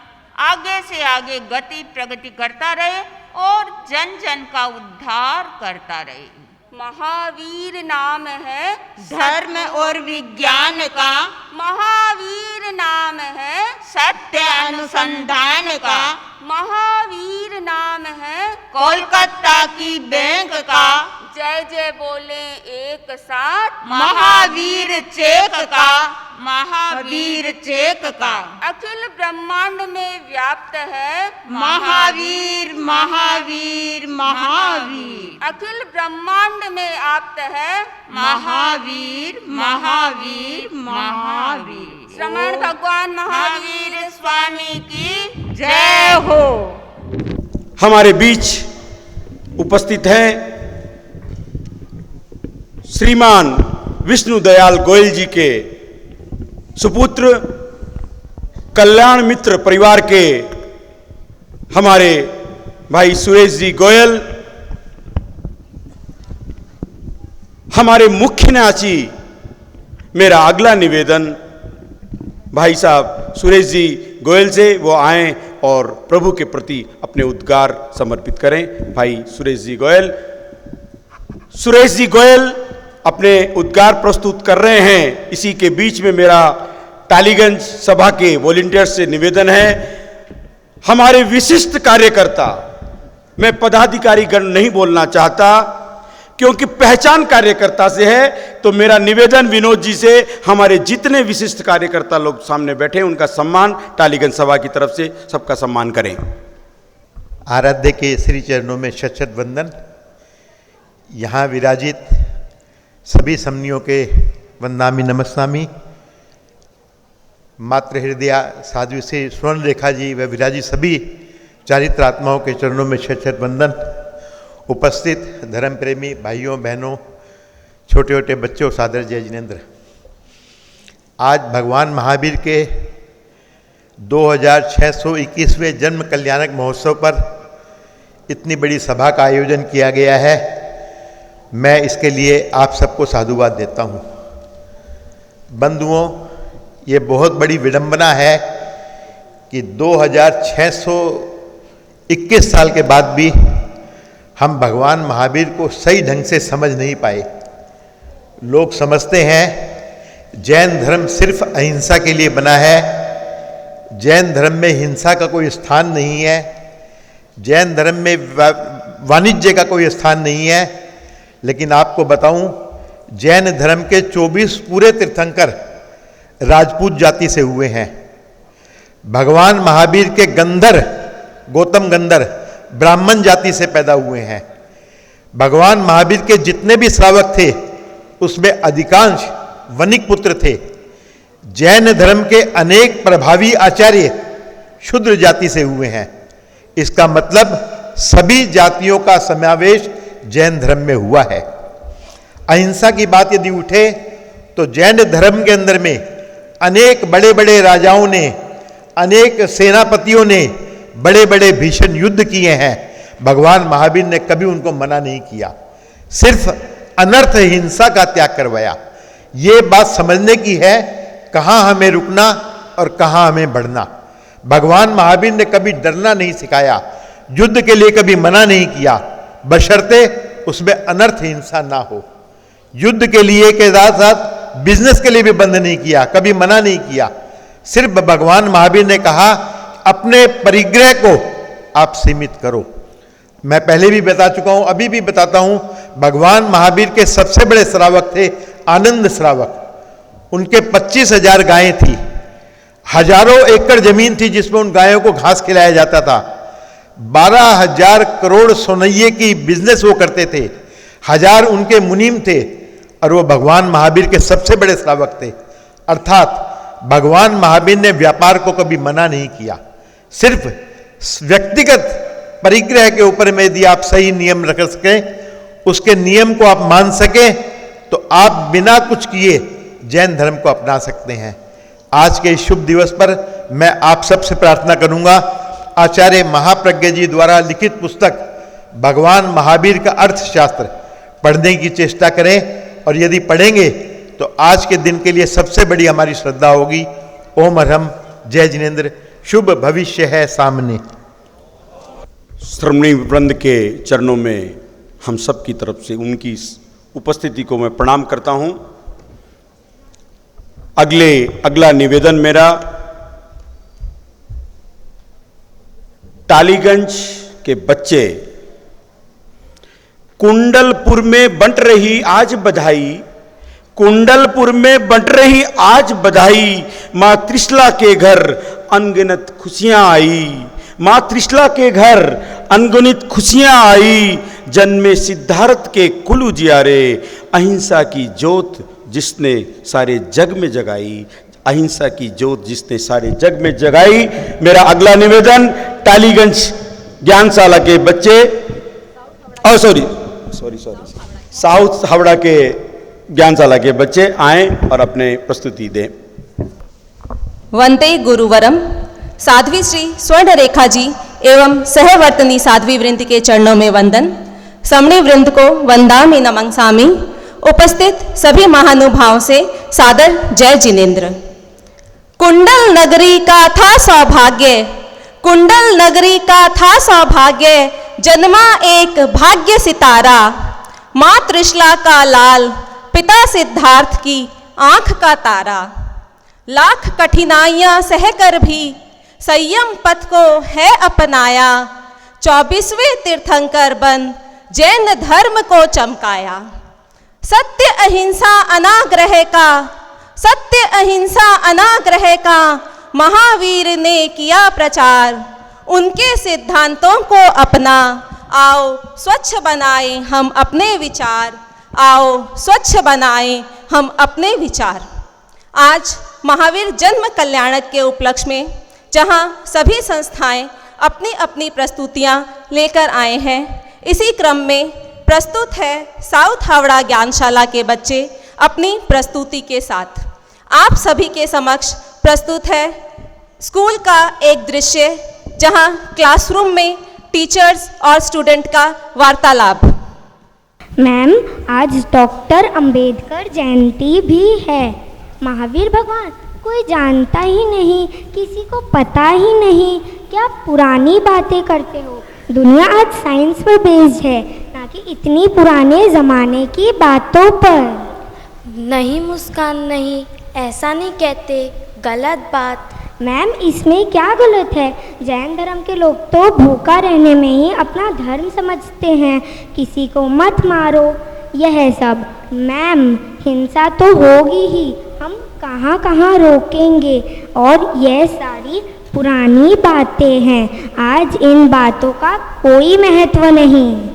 आगे से आगे गति प्रगति करता रहे और जन जन का उद्धार करता रहे। महावीर नाम है धर्म और विज्ञान का, महावीर नाम है सत्य अनुसंधान का, महावीर नाम है कोलकाता की बैंक का। जय जय बोले एक साथ, महावीर चेक का, महावीर चेक का। अखिल ब्रह्मांड में व्याप्त है महावीर महावीर महावीर। अखिल ब्रह्मांड में व्याप्त है महावीर महावीर महावीर। श्रमण भगवान महावीर स्वामी की जय हो। हमारे बीच उपस्थित है श्रीमान विष्णु दयाल गोयल जी के सुपुत्र, कल्याण मित्र परिवार के हमारे भाई सुरेश जी गोयल, हमारे मुख्य न्यासी, मेरा अगला निवेदन भाई साहब सुरेश जी गोयल से वो आएं और प्रभु के प्रति अपने उद्गार समर्पित करें। भाई सुरेश जी गोयल अपने उद्गार प्रस्तुत कर रहे हैं। इसी के बीच में मेरा टालीगंज सभा के वॉलंटियर्स से निवेदन है, हमारे विशिष्ट कार्यकर्ता, मैं पदाधिकारी गण नहीं बोलना चाहता क्योंकि पहचान कार्यकर्ता से है, तो मेरा निवेदन विनोद जी से, हमारे जितने विशिष्ट कार्यकर्ता लोग सामने बैठे उनका सम्मान टालीगंज सभा की तरफ से सबका सम्मान करें। आराध्य के श्री चरणों में शत वंदन। यहाँ विराजित सभी समनियों के वंदामि नमस्तामि। मातृ हृदय साध्वी से स्वर्ण रेखा जी व विराजित सभी चारित्र आत्माओं के चरणों में शत वंदन। उपस्थित धर्म प्रेमी भाइयों बहनों, छोटे छोटे बच्चों, सादर जय जिनेन्द्र। आज भगवान महावीर के 2621वें जन्म कल्याणक महोत्सव पर इतनी बड़ी सभा का आयोजन किया गया है। मैं इसके लिए आप सबको साधुवाद देता हूँ। बंधुओं, ये बहुत बड़ी विडंबना है कि 2621 साल के बाद भी हम भगवान महावीर को सही ढंग से समझ नहीं पाए। लोग समझते हैं जैन धर्म सिर्फ अहिंसा के लिए बना है, जैन धर्म में हिंसा का कोई स्थान नहीं है, जैन धर्म में वाणिज्य का कोई स्थान नहीं है। लेकिन आपको बताऊं, जैन धर्म के 24 पूरे तीर्थंकर राजपूत जाति से हुए हैं। भगवान महावीर के गंधर, गौतम गंधर ब्राह्मण जाति से पैदा हुए हैं। भगवान महावीर के जितने भी श्रावक थे उसमें अधिकांश वणिक पुत्र थे। जैन धर्म के अनेक प्रभावी आचार्य शूद्र जाति से हुए हैं। इसका मतलब सभी जातियों का समावेश जैन धर्म में हुआ है। अहिंसा की बात यदि उठे तो जैन धर्म के अंदर में अनेक बड़े बड़े राजाओं ने, अनेक सेनापतियों ने बड़े बड़े भीषण युद्ध किए हैं। भगवान महावीर ने कभी उनको मना नहीं किया, सिर्फ अनर्थ हिंसा का त्याग करवाया। ये बात समझने की है कहाँ हमें रुकना और कहाँ हमें बढ़ना। भगवान महावीर ने कभी डरना नहीं सिखाया, युद्ध के लिए कभी मना नहीं किया, बशर्ते उसमें अनर्थ हिंसा ना हो। युद्ध के लिए के साथ साथ बिजनेस के लिए भी बंद नहीं किया, कभी मना नहीं किया। सिर्फ भगवान महावीर ने कहा अपने परिग्रह को आप सीमित करो। मैं पहले भी बता चुका हूं, अभी भी बताता हूं, भगवान महावीर के सबसे बड़े श्रावक थे आनंद श्रावक। उनके 25,000 गायें थी, हजारों एकड़ जमीन थी जिसमें उन गायों को घास खिलाया जाता था। 12,000 करोड़ सोनइये की बिजनेस वो करते थे, 1000 उनके मुनीम थे और वो भगवान महावीर के सबसे बड़े श्रावक थे। अर्थात भगवान महावीर ने व्यापार को कभी मना नहीं किया। सिर्फ व्यक्तिगत परिग्रह के ऊपर में यदि आप सही नियम रख सकें, उसके नियम को आप मान सकें, तो आप बिना कुछ किए जैन धर्म को अपना सकते हैं। आज के इस शुभ दिवस पर मैं आप सबसे प्रार्थना करूंगा, आचार्य महाप्रज्ञ जी द्वारा लिखित पुस्तक भगवान महावीर का अर्थशास्त्र पढ़ने की चेष्टा करें, और यदि पढ़ेंगे तो आज के दिन के लिए सबसे बड़ी हमारी श्रद्धा होगी। ओम अरहम जय जिनेन्द्र, शुभ भविष्य है सामने। श्रमणी वृंद के चरणों में हम सब की तरफ से उनकी उपस्थिति को मैं प्रणाम करता हूं। अगला निवेदन मेरा टालीगंज के बच्चे, कुंडलपुर में बंट रही आज बधाई, कुंडलपुर में बंट रही आज बधाई, मां त्रिशला के घर अनगिनत खुशियां आई, मां त्रिशला के घर अनगिनत खुशियां आई, जन्मे सिद्धार्थ के कुल उजियारे, अहिंसा की ज्योत जिसने सारे जग में जगाई, अहिंसा की ज्योत जिसने सारे जग में जगाई। मेरा अगला निवेदन टालीगंज ज्ञानशाला के बच्चे, और सॉरी साउथ हावड़ा के ज्ञानशाला के बच्चे आएं और अपने प्रस्तुति दें। वंदे गुरुवरम। साध्वी श्री स्वर्ण रेखा जी एवं सहवर्तनी साध्वी वृंद के चरणों में वंदन। समणी वृंद को वंदामि नमंसामि। उपस्थित सभी महानुभावों से सादर जय जिनेन्द्र। कुंडल नगरी का था सौभाग्य, कुंडल नगरी का था सौभाग्य, जन्मा एक भाग्य सितारा, माँ त्रिशला का लाल, पिता सिद्धार्थ की आंख का तारा। लाख कठिनाइयां सहकर भी संयम पथ को है अपनाया, 24वें तीर्थंकर बन जैन धर्म को चमकाया। सत्य अहिंसा अनाग्रह का, सत्य अहिंसा अनाग्रह का महावीर ने किया प्रचार, उनके सिद्धांतों को अपना आओ स्वच्छ बनाएं हम अपने विचार, आओ स्वच्छ बनाएं हम अपने विचार। आज महावीर जन्म कल्याणक के उपलक्ष्य में जहां सभी संस्थाएं अपनी अपनी प्रस्तुतियां लेकर आए हैं, इसी क्रम में प्रस्तुत है साउथ हावड़ा ज्ञानशाला के बच्चे अपनी प्रस्तुति के साथ। आप सभी के समक्ष प्रस्तुत है स्कूल का एक दृश्य, जहां क्लासरूम में टीचर्स और स्टूडेंट का वार्तालाप। मैम, आज डॉक्टर अंबेडकर जयंती भी है। महावीर भगवान कोई जानता ही नहीं, किसी को पता ही नहीं। क्या पुरानी बातें करते हो? दुनिया आज साइंस पर बेस्ड है, ना कि इतनी पुराने ज़माने की बातों पर। नहीं मुस्कान, नहीं, ऐसा नहीं कहते, गलत बात। मैम, इसमें क्या गलत है? जैन धर्म के लोग तो भूखा रहने में ही अपना धर्म समझते हैं। किसी को मत मारो, यह सब। मैम, हिंसा तो होगी ही, हम कहाँ कहाँ रोकेंगे। और यह सारी पुरानी बातें हैं, आज इन बातों का कोई महत्व नहीं।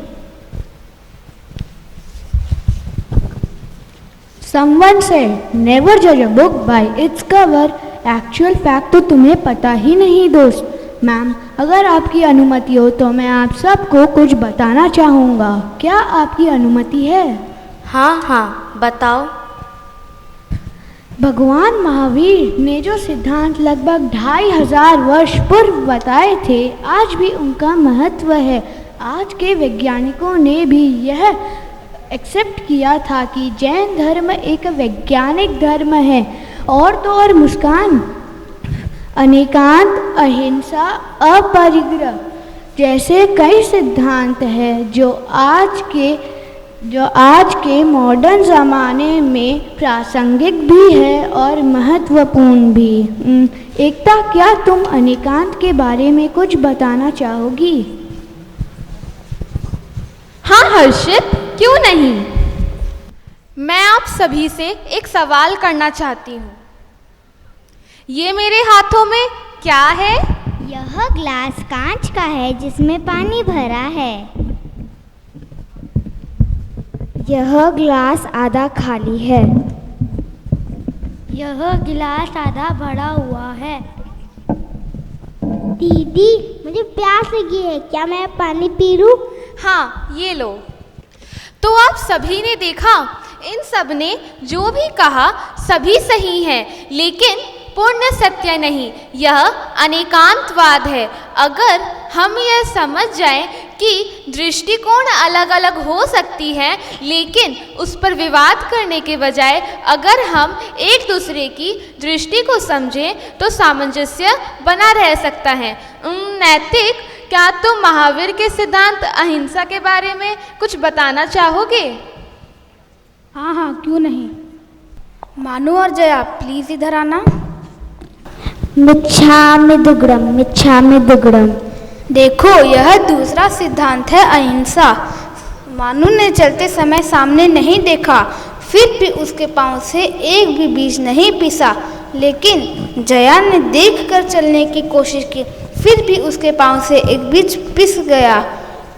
Someone said, never judge a book by its cover. Actual fact तो तुम्हें पता ही नहीं दोस्त। मैम, अगर आपकी अनुमति हो तो मैं आप सबको कुछ बताना चाहूँगा। क्या आपकी अनुमति है? हाँ हाँ, बताओ। भगवान महावीर ने जो सिद्धांत लगभग 2500 वर्ष पूर्व बताए थे, आज भी उनका महत्व है। आज के वैज्ञानिकों ने भी यह एक्सेप्ट किया था कि जैन धर्म एक वैज्ञानिक धर्म है। और तो और मुस्कान, अनेकांत, अहिंसा, अपरिग्रह जैसे कई सिद्धांत हैं जो आज के मॉडर्न ज़माने में प्रासंगिक भी है और महत्वपूर्ण भी। एकता, क्या तुम अनेकांत के बारे में कुछ बताना चाहोगी? हाँ हर्षित, क्यों नहीं। मैं आप सभी से एक सवाल करना चाहती हूँ। ये मेरे हाथों में क्या है? यह ग्लास कांच का है जिसमें पानी भरा है। यह ग्लास आधा खाली है। यह गिलास आधा भरा हुआ है। दीदी, मुझे प्यास लगी है, क्या मैं पानी पी लूं? हाँ, ये लो। तो आप सभी ने देखा, इन सब ने जो भी कहा सभी सही है, लेकिन पूर्ण सत्य नहीं। यह अनेकांतवाद है। अगर हम यह समझ जाएं कि दृष्टिकोण अलग अलग हो सकती है, लेकिन उस पर विवाद करने के बजाय अगर हम एक दूसरे की दृष्टि को समझें तो सामंजस्य बना रह सकता है। नैतिक, क्या तुम महावीर के सिद्धांत अहिंसा के बारे में कुछ बताना चाहोगे? हाँ हाँ, क्यों नहीं। मानू और जया, प्लीज इधर आना। मिच्छामि दुग्गड़म, मिच्छामि दुग्गड़म। देखो, यह दूसरा सिद्धांत है अहिंसा। मानू ने चलते समय सामने नहीं देखा, फिर भी उसके पांव से एक भी बीज नहीं पिसा, लेकिन जया ने देखकर चलने की कोशिश की, फिर भी उसके पांव से एक बीज पिस गया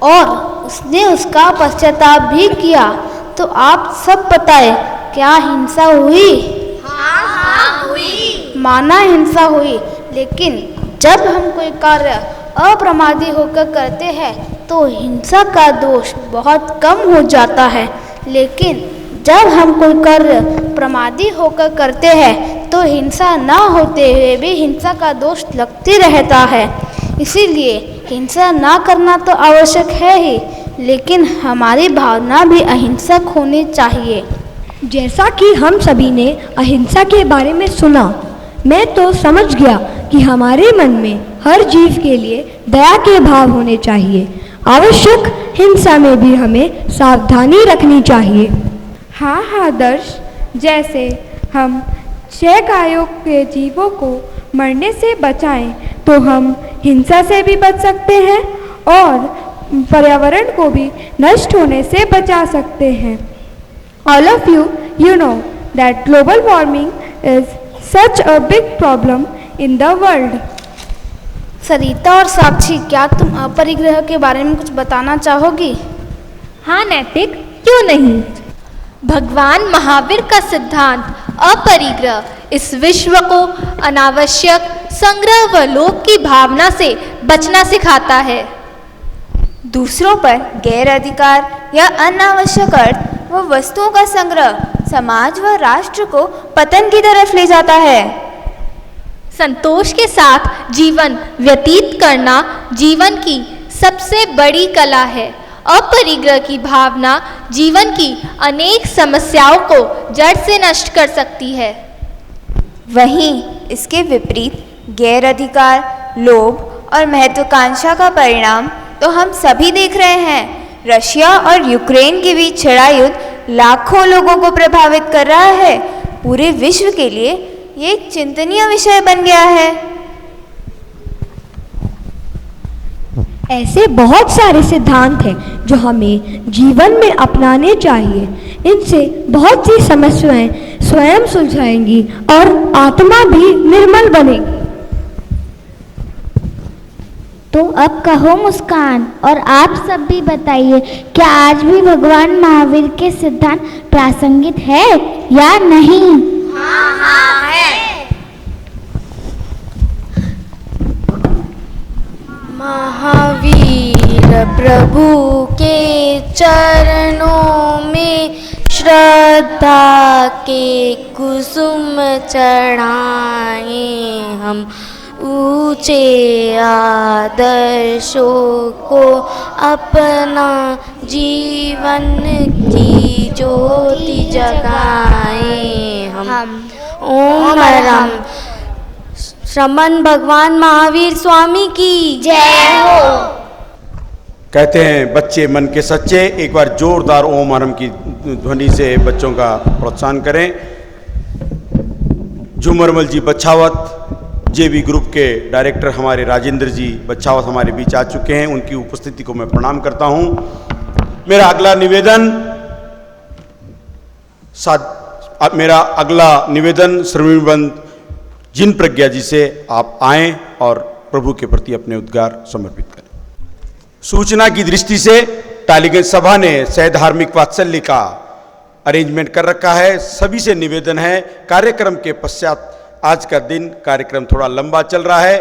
और उसने उसका पश्चाताप भी किया। तो आप सब बताएं, क्या हिंसा हुई? हाँ हुई। माना हिंसा हुई, लेकिन जब हम कोई कार्य अप्रमादी होकर करते हैं तो हिंसा का दोष बहुत कम हो जाता है, लेकिन जब हम कोई कार्य प्रमादी होकर करते हैं तो हिंसा ना होते हुए भी हिंसा का दोष लगते रहता है। इसीलिए हिंसा ना करना तो आवश्यक है ही, लेकिन हमारी भावना भी अहिंसक होनी चाहिए। जैसा कि हम सभी ने अहिंसा के बारे में सुना, मैं तो समझ गया कि हमारे मन में हर जीव के लिए दया के भाव होने चाहिए। आवश्यक हिंसा में भी हमें सावधानी रखनी चाहिए। हाँ दर्श, जैसे हम 6 गायों के जीवों को मरने से बचाएं तो हम हिंसा से भी बच सकते हैं और पर्यावरण को भी नष्ट होने से बचा सकते हैं। All of you know that global warming is such a big problem in the world. सरिता और साक्षी, क्या तुम अपरिग्रह के बारे में कुछ बताना चाहोगी? हाँ नैतिक, क्यों नहीं। भगवान महावीर का सिद्धांत अपरिग्रह इस विश्व को अनावश्यक संग्रह व लोभ की भावना से बचना सिखाता है। दूसरों पर गैर अधिकार या अनावश्यक अर्थ व वस्तुओं का संग्रह समाज व राष्ट्र को पतन की तरफ ले जाता है। संतोष के साथ जीवन व्यतीत करना जीवन की सबसे बड़ी कला है। अपरिग्रह की भावना जीवन की अनेक समस्याओं को जड़ से नष्ट कर सकती है। वहीं इसके विपरीत गैर अधिकार, लोभ और महत्वाकांक्षा का परिणाम तो हम सभी देख रहे हैं। रशिया और यूक्रेन के बीच छिड़ा युद्ध लाखों लोगों को प्रभावित कर रहा है। पूरे विश्व के लिए ये एक चिंतनीय विषय बन गया है। ऐसे बहुत सारे सिद्धांत हैं जो हमें जीवन में अपनाने चाहिए। इनसे बहुत सी समस्याएं स्वयं सुलझाएंगी और आत्मा भी निर्मल बनेगी। तो अब कहो मुस्कान, और आप सब भी बताइए, क्या आज भी भगवान महावीर के सिद्धांत प्रासंगिक है या नहीं? हाँ है। महावीर प्रभु के चरणों में श्रद्धा के कुसुम चढ़ाए हम, ऊंचे आदर्शों को अपना जीवन की ज्योति जगाए हम। ओम राम। श्रमण भगवान महावीर स्वामी की जय हो। कहते हैं बच्चे मन के सच्चे। एक बार जोरदार ओम हरम की ध्वनि से बच्चों का प्रोत्साहन करें। झुमरमल जी बछावत, जेबी ग्रुप के डायरेक्टर हमारे राजेंद्र जी बछावत हमारे बीच आ चुके हैं। उनकी उपस्थिति को मैं प्रणाम करता हूं। मेरा अगला निवेदन श्रवणबंद जिन प्रज्ञा जी से आप आएं और प्रभु के प्रति अपने उद्गार समर्पित करें। सूचना की दृष्टि से टालीगंज सभा ने सह-धार्मिक वात्सल्य का अरेंजमेंट कर रखा है। सभी से निवेदन है, कार्यक्रम के पश्चात, आज का दिन कार्यक्रम थोड़ा लंबा चल रहा है,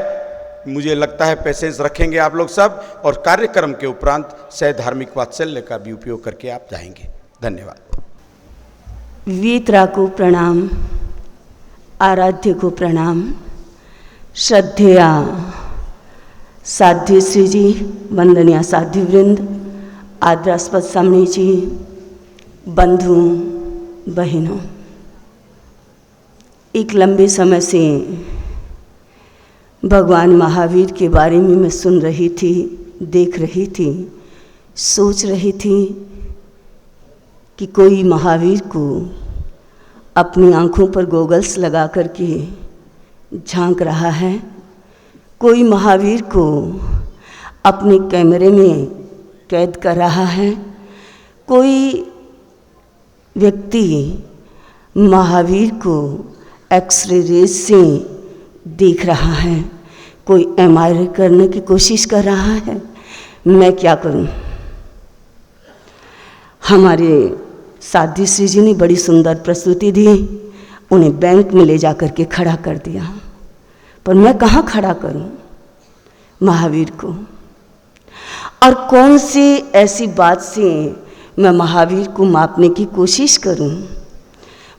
मुझे लगता है पेशेंस रखेंगे आप लोग सब, और कार्यक्रम के उपरांत सह-धार्मिक वात्सल्य का भी उपयोग करके आप जाएंगे। धन्यवाद। वीतरा को प्रणाम, आराध्य को प्रणाम, श्रद्धेया साध्य श्री जी, वंदनीय साध्य वृंद, आदरास्पद सामने जी, बंधु बहनों, एक लंबे समय से भगवान महावीर के बारे में मैं सुन रही थी, देख रही थी, सोच रही थी कि कोई महावीर को अपनी आँखों पर गोगल्स लगा करके झांक रहा है, कोई महावीर को अपने कैमरे में कैद कर रहा है, कोई व्यक्ति महावीर को एक्सरे रेज से देख रहा है, कोई एमआरआई करने की कोशिश कर रहा है। मैं क्या करूं? हमारे साध्वी श्री जी ने बड़ी सुंदर प्रस्तुति दी, उन्हें बैंक में ले जा कर के खड़ा कर दिया, पर मैं कहाँ खड़ा करूं महावीर को? और कौन सी ऐसी बात से मैं महावीर को मापने की कोशिश करूं?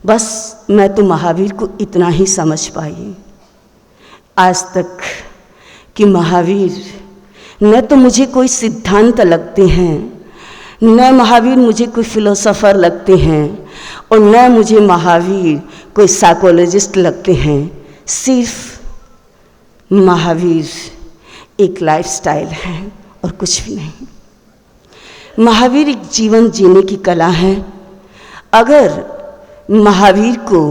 बस मैं तो महावीर को इतना ही समझ पाई आज तक कि महावीर न तो मुझे कोई सिद्धांत लगते हैं, न महावीर मुझे कोई फिलोसोफर लगते हैं, और न मुझे महावीर कोई साइकोलॉजिस्ट लगते हैं। सिर्फ महावीर एक लाइफस्टाइल है और कुछ भी नहीं। महावीर एक जीवन जीने की कला है। अगर महावीर को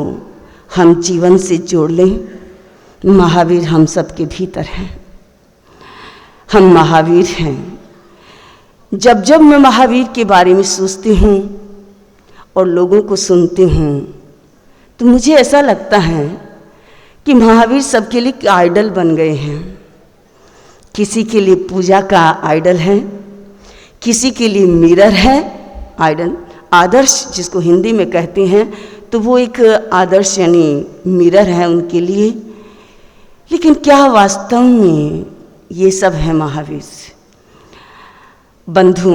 हम जीवन से जोड़ लें, महावीर हम सबके भीतर हैं। हम महावीर हैं। जब जब मैं महावीर के बारे में सोचती हूँ और लोगों को सुनती हूँ तो मुझे ऐसा लगता है कि महावीर सबके लिए आइडल बन गए हैं। किसी के लिए पूजा का आइडल है, किसी के लिए मिरर है आइडल, आदर्श जिसको हिंदी में कहते हैं, तो वो एक आदर्श यानी मिरर है उनके लिए। लेकिन क्या वास्तव में ये सब है महावीर? बंधु,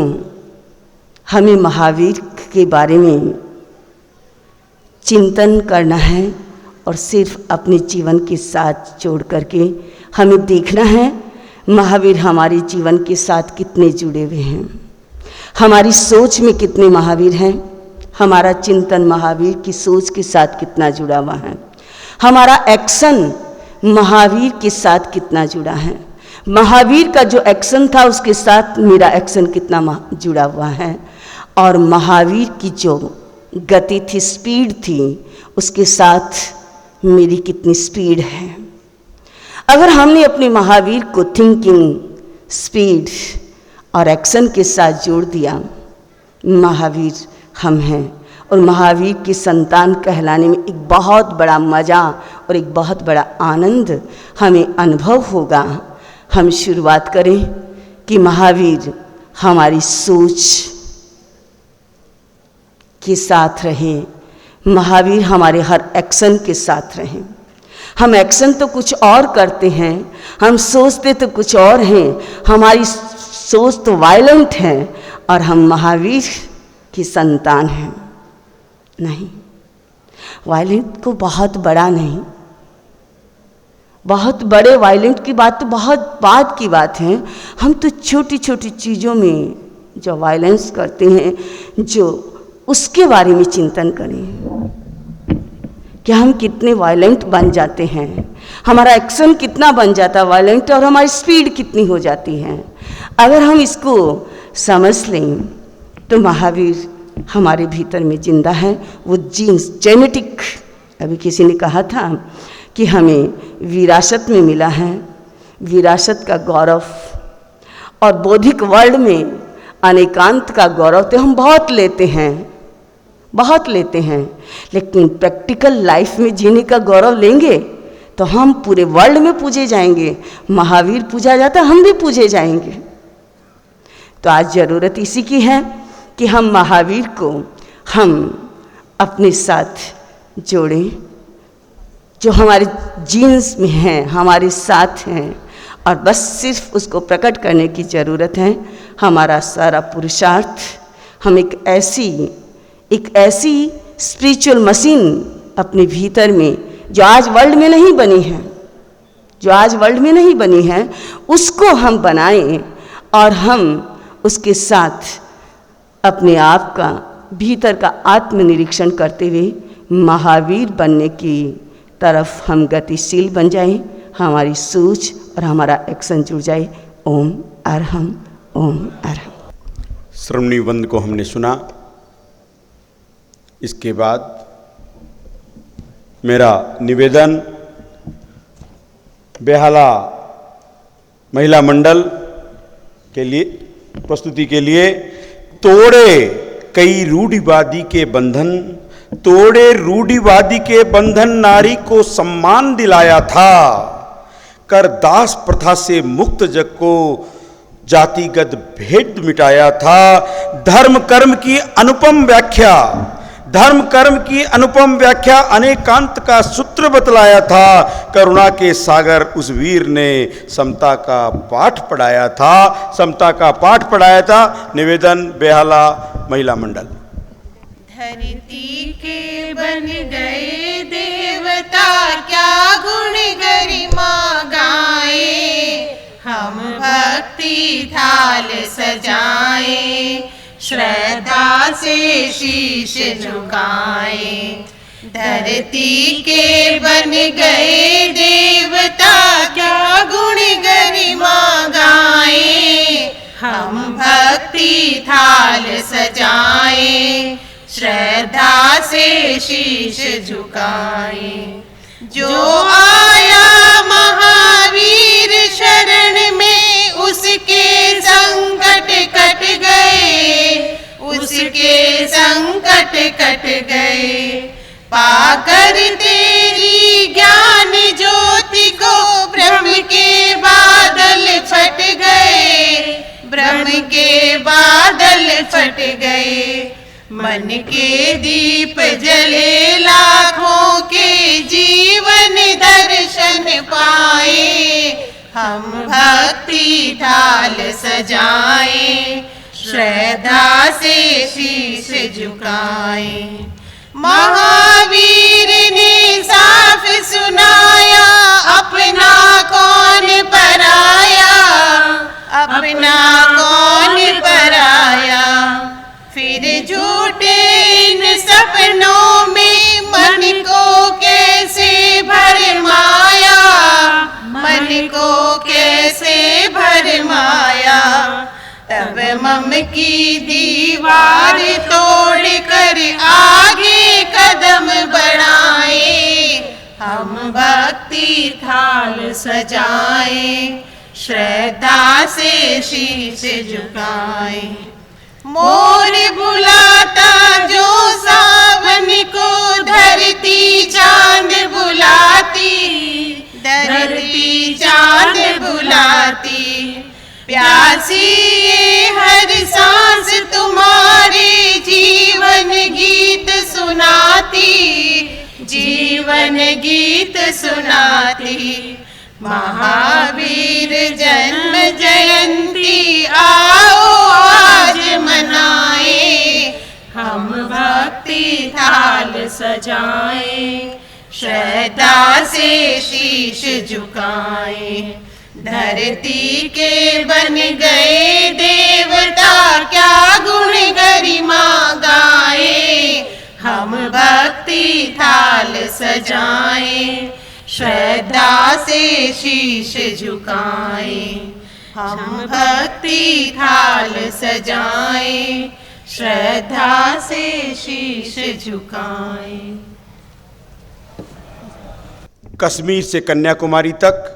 हमें महावीर के बारे में चिंतन करना है और सिर्फ अपने जीवन के साथ जोड़ करके हमें देखना है महावीर हमारे जीवन के साथ कितने जुड़े हुए हैं, हमारी सोच में कितने महावीर हैं, हमारा चिंतन महावीर की सोच के साथ कितना जुड़ा हुआ है, हमारा एक्शन महावीर के साथ कितना जुड़ा है, महावीर का जो एक्शन था उसके साथ मेरा एक्शन कितना जुड़ा हुआ है, और महावीर की जो गति थी, स्पीड थी, उसके साथ मेरी कितनी स्पीड है। अगर हमने अपने महावीर को थिंकिंग, स्पीड और एक्शन के साथ जोड़ दिया, महावीर हम हैं। और महावीर की संतान कहलाने में एक बहुत बड़ा मज़ा और एक बहुत बड़ा आनंद हमें अनुभव होगा। हम शुरुआत करें कि महावीर हमारी सोच के साथ रहे, महावीर हमारे हर एक्शन के साथ रहें। हम एक्शन तो कुछ और करते हैं, हम सोचते तो कुछ और हैं, हमारी सोच तो वायलेंट है और हम महावीर की संतान हैं। नहीं, वायलेंट को बहुत बड़ा नहीं, बहुत बड़े वायलेंट की बात तो बहुत बाद की बात है। हम तो छोटी छोटी चीज़ों में जो वायलेंस करते हैं, जो उसके बारे में चिंतन करें कि हम कितने वायलेंट बन जाते हैं, हमारा एक्शन कितना बन जाता है वायलेंट, और हमारी स्पीड कितनी हो जाती है। अगर हम इसको समझ लें तो महावीर हमारे भीतर में जिंदा है। वो जीन्स, जेनेटिक, अभी किसी ने कहा था कि हमें विरासत में मिला है, विरासत का गौरव, और बौद्धिक वर्ल्ड में अनेकांत का गौरव तो हम बहुत लेते हैं, बहुत लेते हैं, लेकिन प्रैक्टिकल लाइफ में जीने का गौरव लेंगे तो हम पूरे वर्ल्ड में पूजे जाएंगे। महावीर पूजा जाता, हम भी पूजे जाएंगे। तो आज ज़रूरत इसी की है कि हम महावीर को हम अपने साथ जोड़ें, जो हमारे जीन्स में हैं, हमारे साथ हैं, और बस सिर्फ उसको प्रकट करने की ज़रूरत है। हमारा सारा पुरुषार्थ, हम एक ऐसी स्पिरिचुअल मशीन अपने भीतर में जो आज वर्ल्ड में नहीं बनी है, जो आज वर्ल्ड में नहीं बनी है, उसको हम बनाएं और हम उसके साथ अपने आप का भीतर का आत्मनिरीक्षण करते हुए महावीर बनने की तरफ हम गतिशील बन जाएं, हमारी सोच और हमारा एक्शन जुड़ जाए। ओम अरहम, ओम अरहम। श्रवणी वंद को हमने सुना। इसके बाद मेरा निवेदन बेहाला महिला मंडल के लिए प्रस्तुति के लिए, तोड़े कई रूढ़िवादी के बंधन, तोड़े रूढ़िवादी के बंधन, नारी को सम्मान दिलाया था, कर दास प्रथा से मुक्त जग को जातिगत भेद मिटाया था। धर्म कर्म की अनुपम व्याख्या, धर्म कर्म की अनुपम व्याख्या अनेकांत का सूत्र बतलाया था। करुणा के सागर उस वीर ने समता का पाठ पढ़ाया था, समता का पाठ पढ़ाया था। निवेदन बेहाला महिला मंडल। धरती के बन गए देवता, क्या गुण गरिमा गाए, हम भक्ति थाल सजाए, श्रद्धा से शीश झुकाएं। धरती के बन गए देवता क्या गुण गरिमा गाएं। हम भक्ति थाल सजाएं, श्रद्धा से शीश झुकाएं। जो आया महावीर शरण में उसके संकट कट गए, उसके संकट कट गए। पाकर तेरी ज्ञान ज्योति को ब्रह्म के बादल फट गए, ब्रह्म के बादल फट गए। मन के दीप जले लाखों के जीवन दर्शन पाए। हम भक्ति थाल सजाएं, श्रद्धा से शीश झुकाएं। महावीर ने साफ सुनाया अपना कौन पराया, अपना कौन पराया। फिर झूठे इन सपनों में मन को कैसे भरमाया, मन को कैसे भरमाया। तब मम की दीवार तोड़ कर आगे कदम बढ़ाए। हम भक्ति थाल सजाएं, श्रद्धा से शीश झुकाएं। मोर बुलाता जो सावन को धरती चांद बुलाती, धरती चांद बुलाती। प्यासी ये हर सांस तुम्हारे जीवन गीत सुनाती, जीवन गीत सुनाती। महावीर जन्म जयंती आओ आज मनाए। हम भक्ति थाल सजाएं, श्रद्धा से शीश झुकाएं। धरती के बन गए देवता क्या गुण गरिमा गाए। हम भक्ति थाल सजाएं, श्रद्धा से शीश झुकाएं। हम भक्ति थाल सजाएं, श्रद्धा से शीश झुकाएं। कश्मीर से कन्याकुमारी तक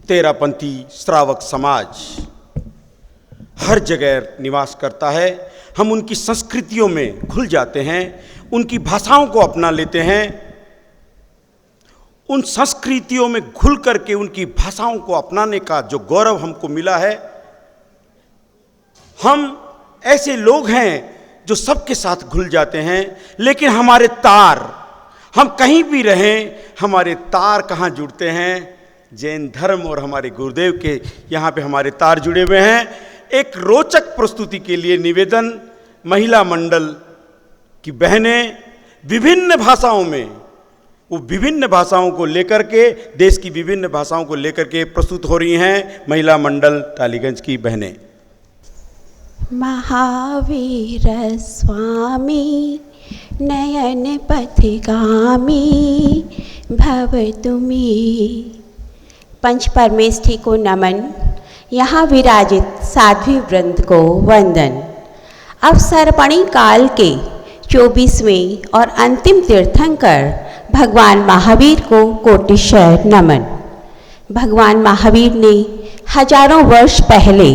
तेरापंथी श्रावक समाज हर जगह निवास करता है। हम उनकी संस्कृतियों में घुल जाते हैं, उनकी भाषाओं को अपना लेते हैं। उन संस्कृतियों में घुल करके उनकी भाषाओं को अपनाने का जो गौरव हमको मिला है, हम ऐसे लोग हैं जो सबके साथ घुल जाते हैं। लेकिन हमारे तार, हम कहीं भी रहें, हमारे तार कहाँ जुड़ते हैं? जैन धर्म और हमारे गुरुदेव के यहाँ पे हमारे तार जुड़े हुए हैं। एक रोचक प्रस्तुति के लिए निवेदन, महिला मंडल की बहनें विभिन्न भाषाओं में, वो विभिन्न भाषाओं को लेकर के, देश की विभिन्न भाषाओं को लेकर के प्रस्तुत हो रही हैं। महिला मंडल टालीगंज की बहनें। महावीर स्वामी नयन पथगामी भव तुमी। पंच परमेष्ठी को नमन, यहाँ विराजित साध्वी वृंद को वंदन। अवसर्पणी काल के 24वें और अंतिम तीर्थंकर भगवान महावीर को कोटिशय नमन। भगवान महावीर ने हजारों वर्ष पहले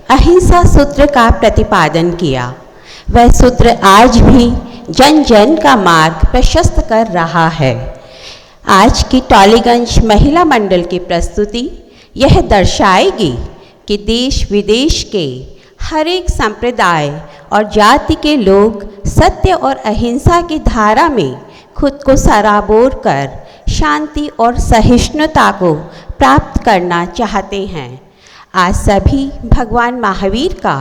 अहिंसा सूत्र का प्रतिपादन किया। वह सूत्र आज भी जन जन का मार्ग प्रशस्त कर रहा है। आज की टॉलीगंज महिला मंडल की प्रस्तुति यह दर्शाएगी कि देश विदेश के हर एक संप्रदाय और जाति के लोग सत्य और अहिंसा की धारा में खुद को सराबोर कर शांति और सहिष्णुता को प्राप्त करना चाहते हैं। आज सभी भगवान महावीर का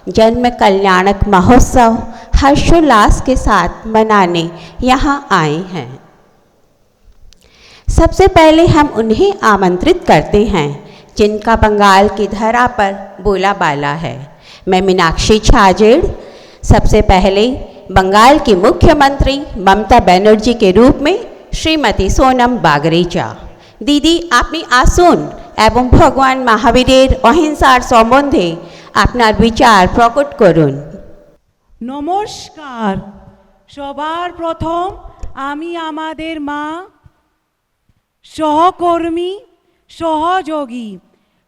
जन्म कल्याणक महोत्सव हर्षोल्लास के साथ मनाने यहाँ आए हैं। सबसे पहले हम उन्हें आमंत्रित करते हैं जिनका बंगाल की धरा पर बोला बाला है। मैं मीनाक्षी छाजेड़ सबसे पहले बंगाल की मुख्यमंत्री ममता बनर्जी के रूप में श्रीमती सोनम बागरेचा दीदी अपनी आसन एवं भगवान महावीरेर अहिंसार सम्बन्धे आपनार विचार प्रकट करुन। नमस्कार। सबार प्रथम आमी आमादेर मा सहकर्मी सहयोगी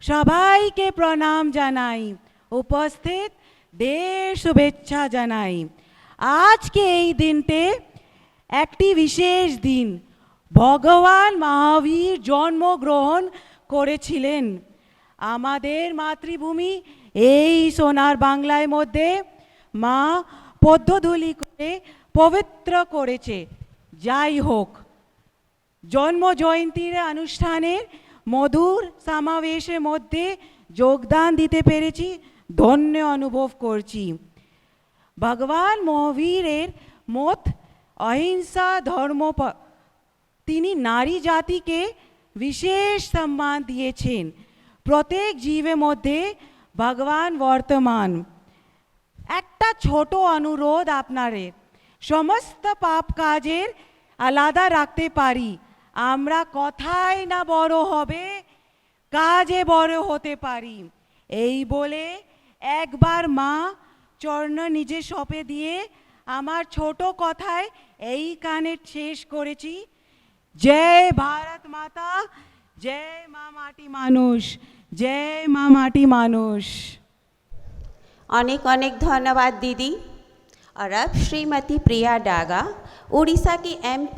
सबाइके प्रणाम जानाई उपस्थित देश शुभेच्छा जानाई। आज के এই দিনতে একটি বিশেষ দিন ভগবান মহাবীর জন্মগ্রহণ করেছিলেন। আমাদের মাতৃভূমি এই সোনার বাংলার মধ্যে মা পদ্মধূলি করে পবিত্র করেছে। যাই হোক, জন্ম জয়ন্তীর অনুষ্ঠানের মধুর সমাবেশের মধ্যে যোগদান দিতে পেরেছি, ধন্য অনুভব করছি। ভগবান মহাবীরের মত অহিংসা ধর্ম তিনি নারী জাতিকে বিশেষ সম্মান দিয়েছেন। প্রত্যেক জীবের মধ্যে ভগবান বর্তমান। একটা ছোট অনুরোধ আপনাদের, সমস্ত পাপ কাজের আলাদা রাখতে পারি, আমরা কথায় না বড় হবে কাজে বড় হতে পারি। এই বলে একবার মা চরণ নিজে সঁপে দিয়ে আমার ছোট কথায় এই কানে শেষ করেছি। জয় ভারত মাতা, জয় মা মাটি মানুষ, जय माँ माटी मानुष। अनेक अनेक धन्यवाद दीदी। और अब श्रीमती प्रिया डागा उड़ीसा की MP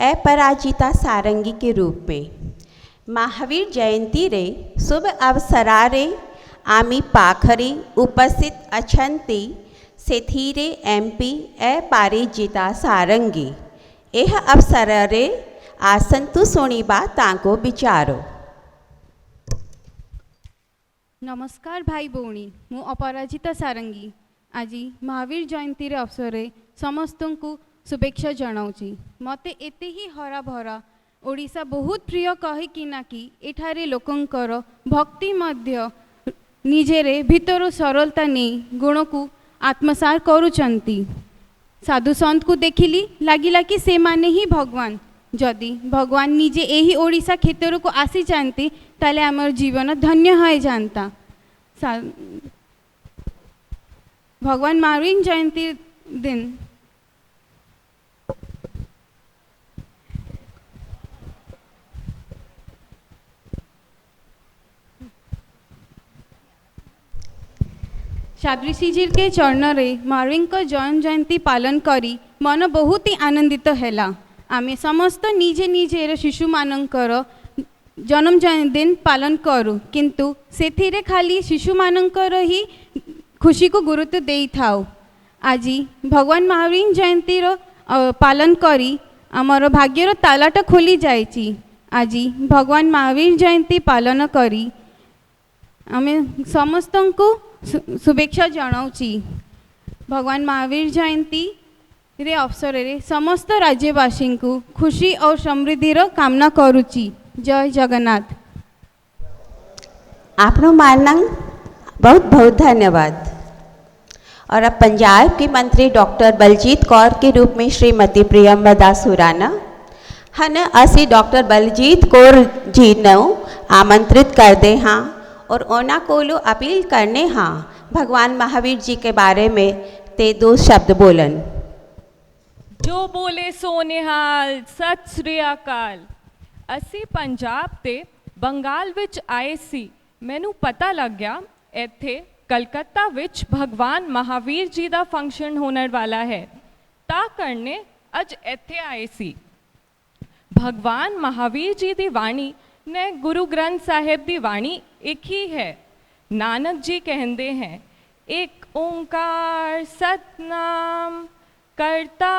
अपराजिता सारंगी के रूप में महावीर जयंती रे शुभ अवसरारे आमी पाखरी उपस्थित अछंती सेथीरे MP अपराजिता सारंगी यह अवसरारे आसंतु सुनिबा तांको विचारो। नमस्कार भाई भौणी, मु अपराजिता सारंगी आज महावीर जयंती अवसर समस्त को शुभेच्छा जनाऊँगी। मते एते ही हरा भरा ओडिशा बहुत प्रिय कहीकिना कि एठारे लोकंकर भक्ति मध्य निजेरे भीतर सरलता नहीं गुण को आत्मसात करुचंती। साधु संत को देखिली लगिला कि से माने ही भगवान। जदि भगवान निजे यही ओडिशा क्षेत्र को आसी जाती ताले आमर जीवन धन्य हो जाता। भगवान महावीर जयंती दिन सादृशीजी के चरण में महावीर को जन्म जयंती पालन करी मन बहुत ही आनंदित हैला। आमे समस्त निजे निजे शिशु मानकर जन्म दिन पालन करूँ, किंतु सेथिरे खाली शिशु मानकर ही खुशी को गुरुत्व दे थाउ। आज भगवान महावीर जयंती पालन करी आमर भाग्यर तालाटा खोली जाइछि। आज भगवान महावीर जयंती पालन करी आमे समस्त को शुभेच्छा जनाऊँगी। भगवान महावीर जयंती रे अवसर रे समस्त राज्यवासी को खुशी और समृद्धि कामना करुची। जय जगन्नाथ। आपनो मानना बहुत बहुत धन्यवाद। और अब पंजाब के मंत्री डॉक्टर बलजीत कौर के रूप में श्रीमती प्रियंवदा सुराना हन असी डॉक्टर बलजीत कौर जी ने आमंत्रित कर दे हाँ और ओना कोलो अपील करने हाँ भगवान महावीर जी के बारे में ते दो शब्द बोलन। जो बोले सो निहाल, सत श्री अकाल। असी पंजाब ते बंगाल विच आए सी। मैनू पता लग गया इत्थे कलकत्ता विच भगवान महावीर जी दा फंक्शन होने वाला है, ता करने अज इत्थे आए सी। भगवान महावीर जी दी वाणी ने गुरु ग्रंथ साहिब दी वाणी एक ही है। नानक जी कहते हैं, एक ओंकार सतनाम कर्ता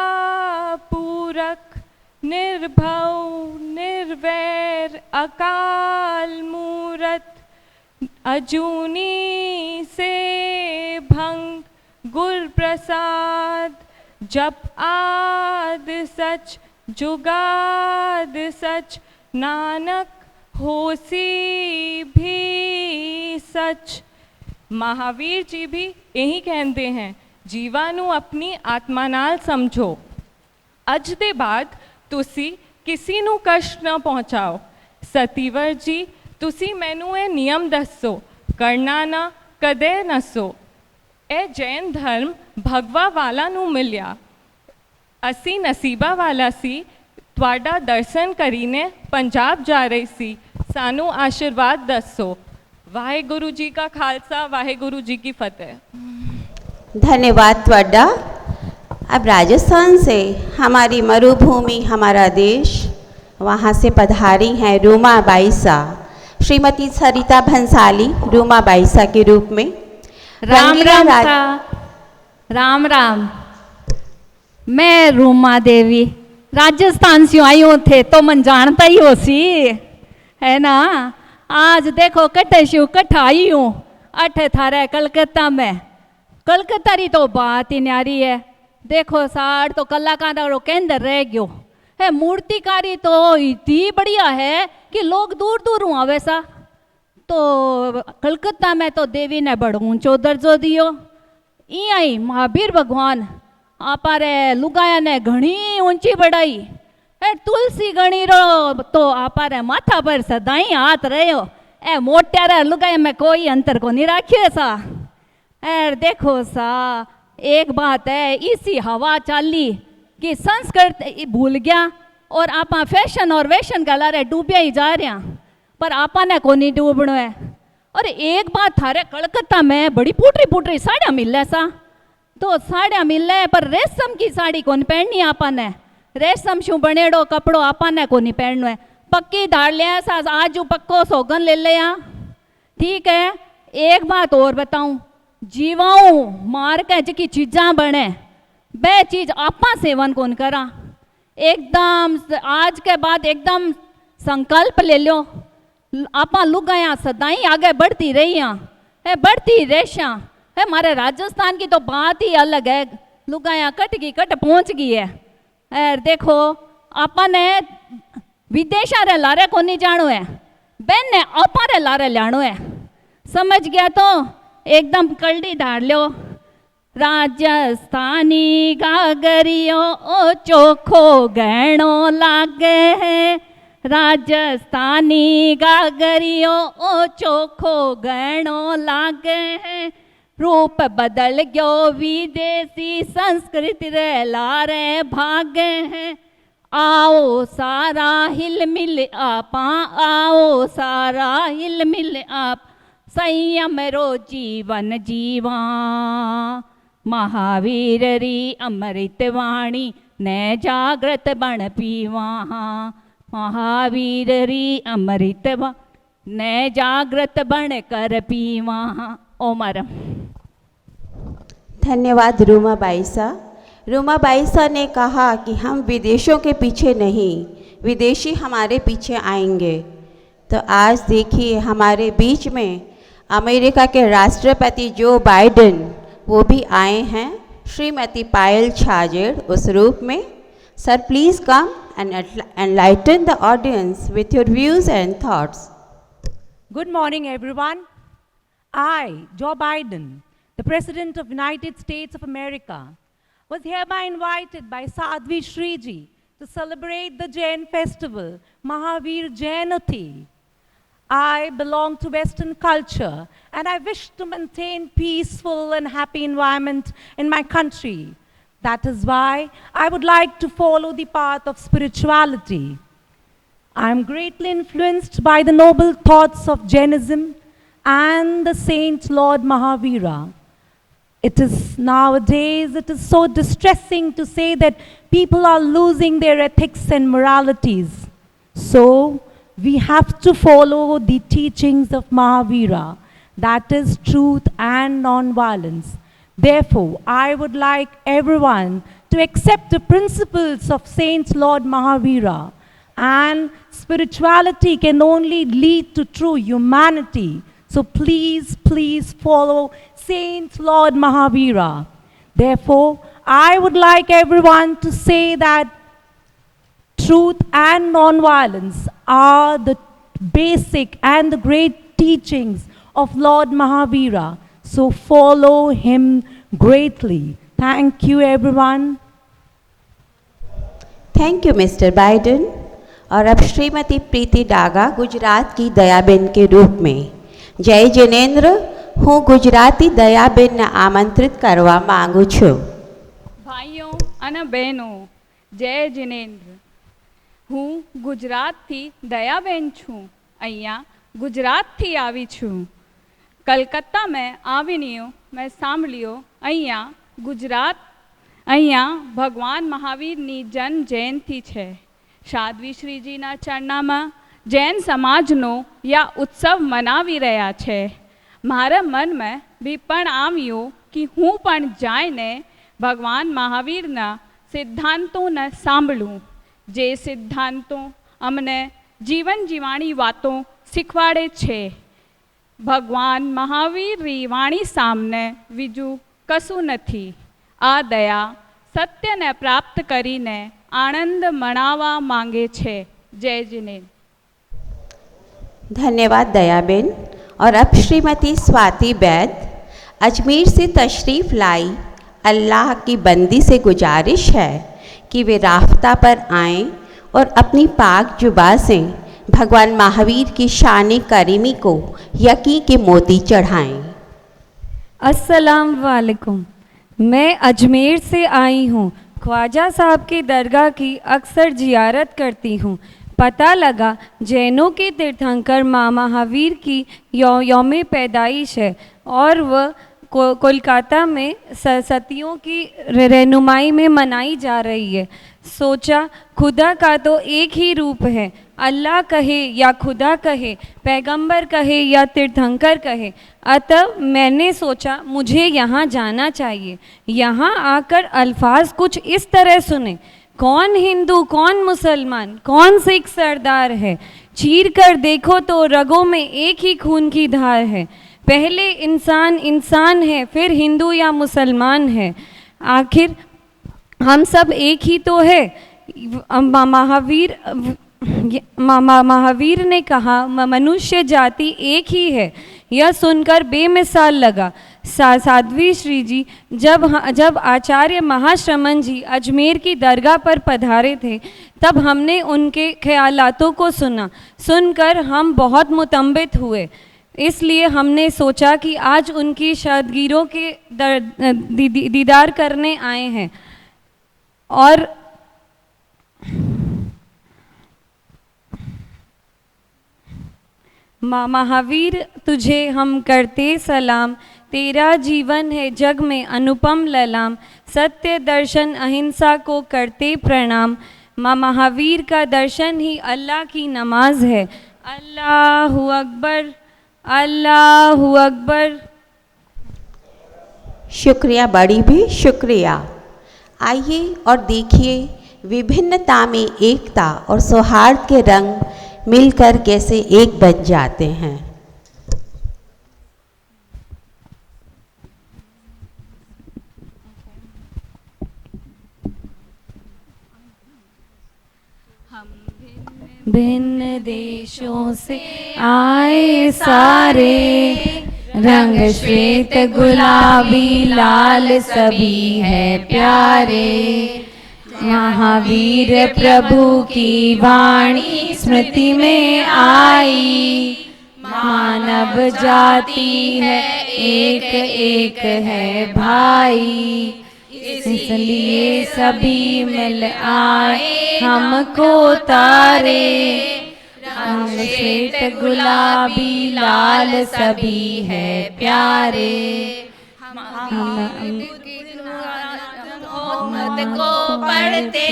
पूरक निर्भव निर्वैर अकाल मूरत अजूनी से भंग गुर प्रसाद जप आद सच जुगाद सच नानक होसी भी सच। महावीर जी भी यही कहते हैं, जीवा ਨੂੰ ਆਪਣੀ ਆਤਮਾ ਨਾਲ ਸਮਝੋ। ਅੱਜ ਦੇ ਬਾਅਦ ਤੁਸੀਂ ਕਿਸੇ ਨੂੰ ਕਸ਼ਟ ਨਾ ਪਹੁੰਚਾਓ। ਸਤੀਵਰ ਜੀ, ਤੁਸੀਂ ਮੈਨੂੰ ਇਹ ਨਿਯਮ ਦੱਸੋ, ਕਰਨਾ ਨਾ ਕਦੇ ਨਸੋ। ਇਹ ਜੈਨ ਧਰਮ ਭਗਵਾ ਵਾਲਾ ਨੂੰ ਮਿਲਿਆ, ਅਸੀਂ ਨਸੀਬਾ ਵਾਲਾ ਸੀ। ਤੁਹਾਡਾ ਦਰਸ਼ਨ ਕਰੀਨੇ ਪੰਜਾਬ ਜਾ ਰਹੀ ਸੀ, ਸਾਨੂੰ ਆਸ਼ੀਰਵਾਦ ਦੱਸੋ। वाहेगुरु जी का खालसा, वाहेगुरु जी की फतेह। धन्यवाद त्वाडा। अब राजस्थान से हमारी मरुभूमि, हमारा देश, वहाँ से पधारी हैं रूमा बाईसा, श्रीमती सरिता भंसाली रूमा बाईसा के रूप में। राम राम राम राम। मैं रूमा देवी राजस्थान से आई हूँ, थे तो मन जानता ही हो सी, है ना। आज देखो कट्ठे शिव कट्ठा आई हूँ, अठे थारे कलकत्ता में। कलकत्ता री तो बात ही न्यारी है। देखो सार तो कलाकारों के अंदर रह गयो है, मूर्तिकारी तो इतनी बढ़िया है कि लोग दूर दूर हुआ वैसा। तो कलकत्ता में तो देवी ने बड़ ऊंचो दर्जो दियो। आई महावीर भगवान आपारे लुगाया ने घनी ऊंची बढ़ाई। तुलसी गणी रो तो आपारे माथा पर सदाई हाथ रहो। ए मोट्यारा लुगाया में कोई अंतर को नहीं राखियो सा। देखो सा, एक बात है, इसी हवा चाली कि संस्कृत भूल गया और आपा फैशन और वैशन का लारे डूबिया ही जा रहा, पर आपा ने को नहीं डूबनो है। और एक बात थारे कलकत्ता में बड़ी पुटरी पुटरी साड़ियाँ मिले सा, तो साड़ियाँ मिले पर रेशम की साड़ी कौन पहननी आपा ने। रेशम शू बनेड़ो कपड़ो आपा ने को नहीं पहननो है। पक्की धाड़ लिया सा, आज पक्को सोगन ले लिया। ठीक है, एक बात और बताऊं, जीवाऊं मार के जी चीज़ा बने बे चीज आपा सेवन कौन करा। एकदम आज के बाद एकदम संकल्प ले लो, आपा लुगाया सदाई आगे बढ़ती रही है, बढ़ती रेशा है। हमारे राजस्थान की तो बात ही अलग है, लुगाया कट की कट पहुंच गई है। देखो आपा ने विदेशा रे लारे को नहीं जानो है, बहन ने आपा रे लारे लानो है। समझ गया तो एकदम कल्डी धाड़ लो। राजस्थानी गागरियो ओ चोखो गहनो लागे है, राजस्थानी गागरियो ओ चोखो गहनो लागे है। रूप बदल गयो विदेशी संस्कृति रे लारे भागे हैं। आओ सारा हिल मिल आपा, आओ सारा हिल मिल आप, संयम रो जीवन जीवा। महावीर री अमृत वाणी ने जागृत बन पीवा। महावीर री अमृत ने जागृत बन कर पीवा। ओमरम। धन्यवाद रूमा बाईसा। रूमा बाईसा ने कहा कि हम विदेशों के पीछे नहीं, विदेशी हमारे पीछे आएंगे। तो आज देखिए हमारे बीच में अमेरिका के राष्ट्रपति जो बाइडेन वो भी आए हैं, श्रीमती पायल छाजेड़ उस रूप में। Sir please come and enlighten the audience with your views and thoughts. Good morning everyone. I, Joe Biden, the President of the United States of America, was hereby invited by Sadhvi Shriji to celebrate the Jain festival, Mahavir Jayanati. I belong to Western culture and I wish to maintain peaceful and happy environment in my country. That is why I would like to follow the path of spirituality. I am greatly influenced by the noble thoughts of Jainism and the Saint Lord Mahavira. It is nowadays, it is so distressing to say that people are losing their ethics and moralities. So we have to follow the teachings of Mahavira, that is truth and non-violence. Therefore, I would like everyone to accept the principles of Saint Lord Mahavira, and spirituality can only lead to true humanity. So please, please follow Saint Lord Mahavira. Therefore, I would like everyone to say that truth and non-violence are the basic and the great teachings of Lord Mahavira. So follow him greatly. Thank you, everyone. Thank you mister Biden. और अब श्रीमती प्रीति डागा गुजरात की दयाबेन के रूप में। जय जिनेन्द्र, हूँ गुजराती दयाबेन ने आमंत्रित करवा मांगू छू। भाइयों અને બહેનો, જય જિનેન્દ્ર। હું ગુજરાતથી દયાબેન છું। અહીંયા ગુજરાતથી આવી છું। કલકત્તામાં આવીને મેં સાંભળ્યો અહીંયા ભગવાન મહાવીરની જન્મ જયંતિ છે। સાધ્વી શ્રીજીના ચરણામાં જૈન સમાજનો યા ઉત્સવ મનાવી રહ્યા છે। મારા મનમાં બી પણ આવ્યું કે હું પણ જાઈને ભગવાન મહાવીરના સિદ્ધાંતોને સાંભળું, જે સિદ્ધાંતો અમને જીવન જીવવાની વાતો શીખવાડે છે। ભગવાન મહાવીરની વાણી સામને બીજું કશું નથી। આ દયા સત્યને પ્રાપ્ત કરીને આનંદ મનાવા માંગે છે। જય जिनेन्द्र। धन्यवाद दयाबेन। और अब श्रीमती स्वाति वैद अजमेर से तशरीफ़ लाई। अल्लाह की बंदी से गुजारिश है कि वे राफ्ता पर आएं और अपनी पाक जुबा से भगवान महावीर की शान करीमी को यकीन के मोती चढ़ाएं। अस्सलाम वालेकुम। मैं अजमेर से आई हूँ। ख्वाजा साहब की दरगाह की अक्सर जियारत करती हूँ। पता लगा जैनों के तीर्थंकर माँ महावीर की यौम पैदाइश है और वह कोलकाता में सतियों की रहनुमाई में मनाई जा रही है। सोचा खुदा का तो एक ही रूप है, अल्लाह कहे या खुदा कहे, पैगंबर कहे या तीर्थंकर कहे। अतः मैंने सोचा मुझे यहाँ जाना चाहिए। यहाँ आकर अल्फाज कुछ इस तरह सुने, कौन हिंदू कौन मुसलमान कौन सिख सरदार है, चीर कर देखो तो रगों में एक ही खून की धार है। पहले इंसान इंसान है, फिर हिंदू या मुसलमान है, आखिर हम सब एक ही तो है। महावीर ने कहा मनुष्य जाति एक ही है। यह सुनकर बेमिसाल लगा। साध्वी श्री जी जब आचार्य महाश्रमण जी अजमेर की दरगाह पर पधारे थे तब हमने उनके ख्यालातों को सुनकर हम बहुत मुतंबित हुए। इसलिए हमने सोचा कि आज उनकी शादगीरों के दीदार करने आए हैं। और महावीर तुझे हम करते सलाम, तेरा जीवन है जग में अनुपम ललाम। सत्य दर्शन अहिंसा को करते प्रणाम। महावीर का दर्शन ही अल्लाह की नमाज है। अल्लाहु अकबर, अल्लाहु अकबर। शुक्रिया बड़ी भी शुक्रिया। आइए और देखिए विभिन्नता में एकता और सौहार्द के रंग मिलकर कैसे एक बन जाते हैं। भिन्न देशों से आए सारे, रंग श्वेत गुलाबी लाल सभी है प्यारे। महावीर प्रभु की वाणी स्मृति में आई। मानव जाति है एक एक है भाई, इसलिए सभी मिल आए हमको तारे। रंग श्वेत गुलाबी लाल सभी है प्यारे। मत को पढ़ते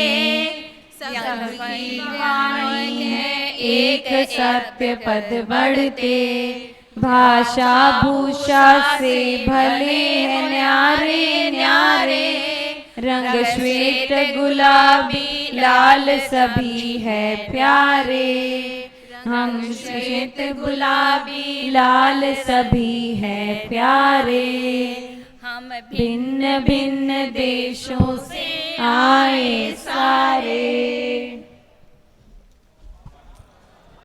सभी वाणी है एक सत्य पद बढ़ते। भाषा भूषा से भले हैं न्यारे न्यारे। रंग श्वेत गुलाबी लाल सभी है प्यारे। हम श्वेत गुलाबी लाल सभी है प्यारे। हम भिन्न भिन्न देशों से आए सारे।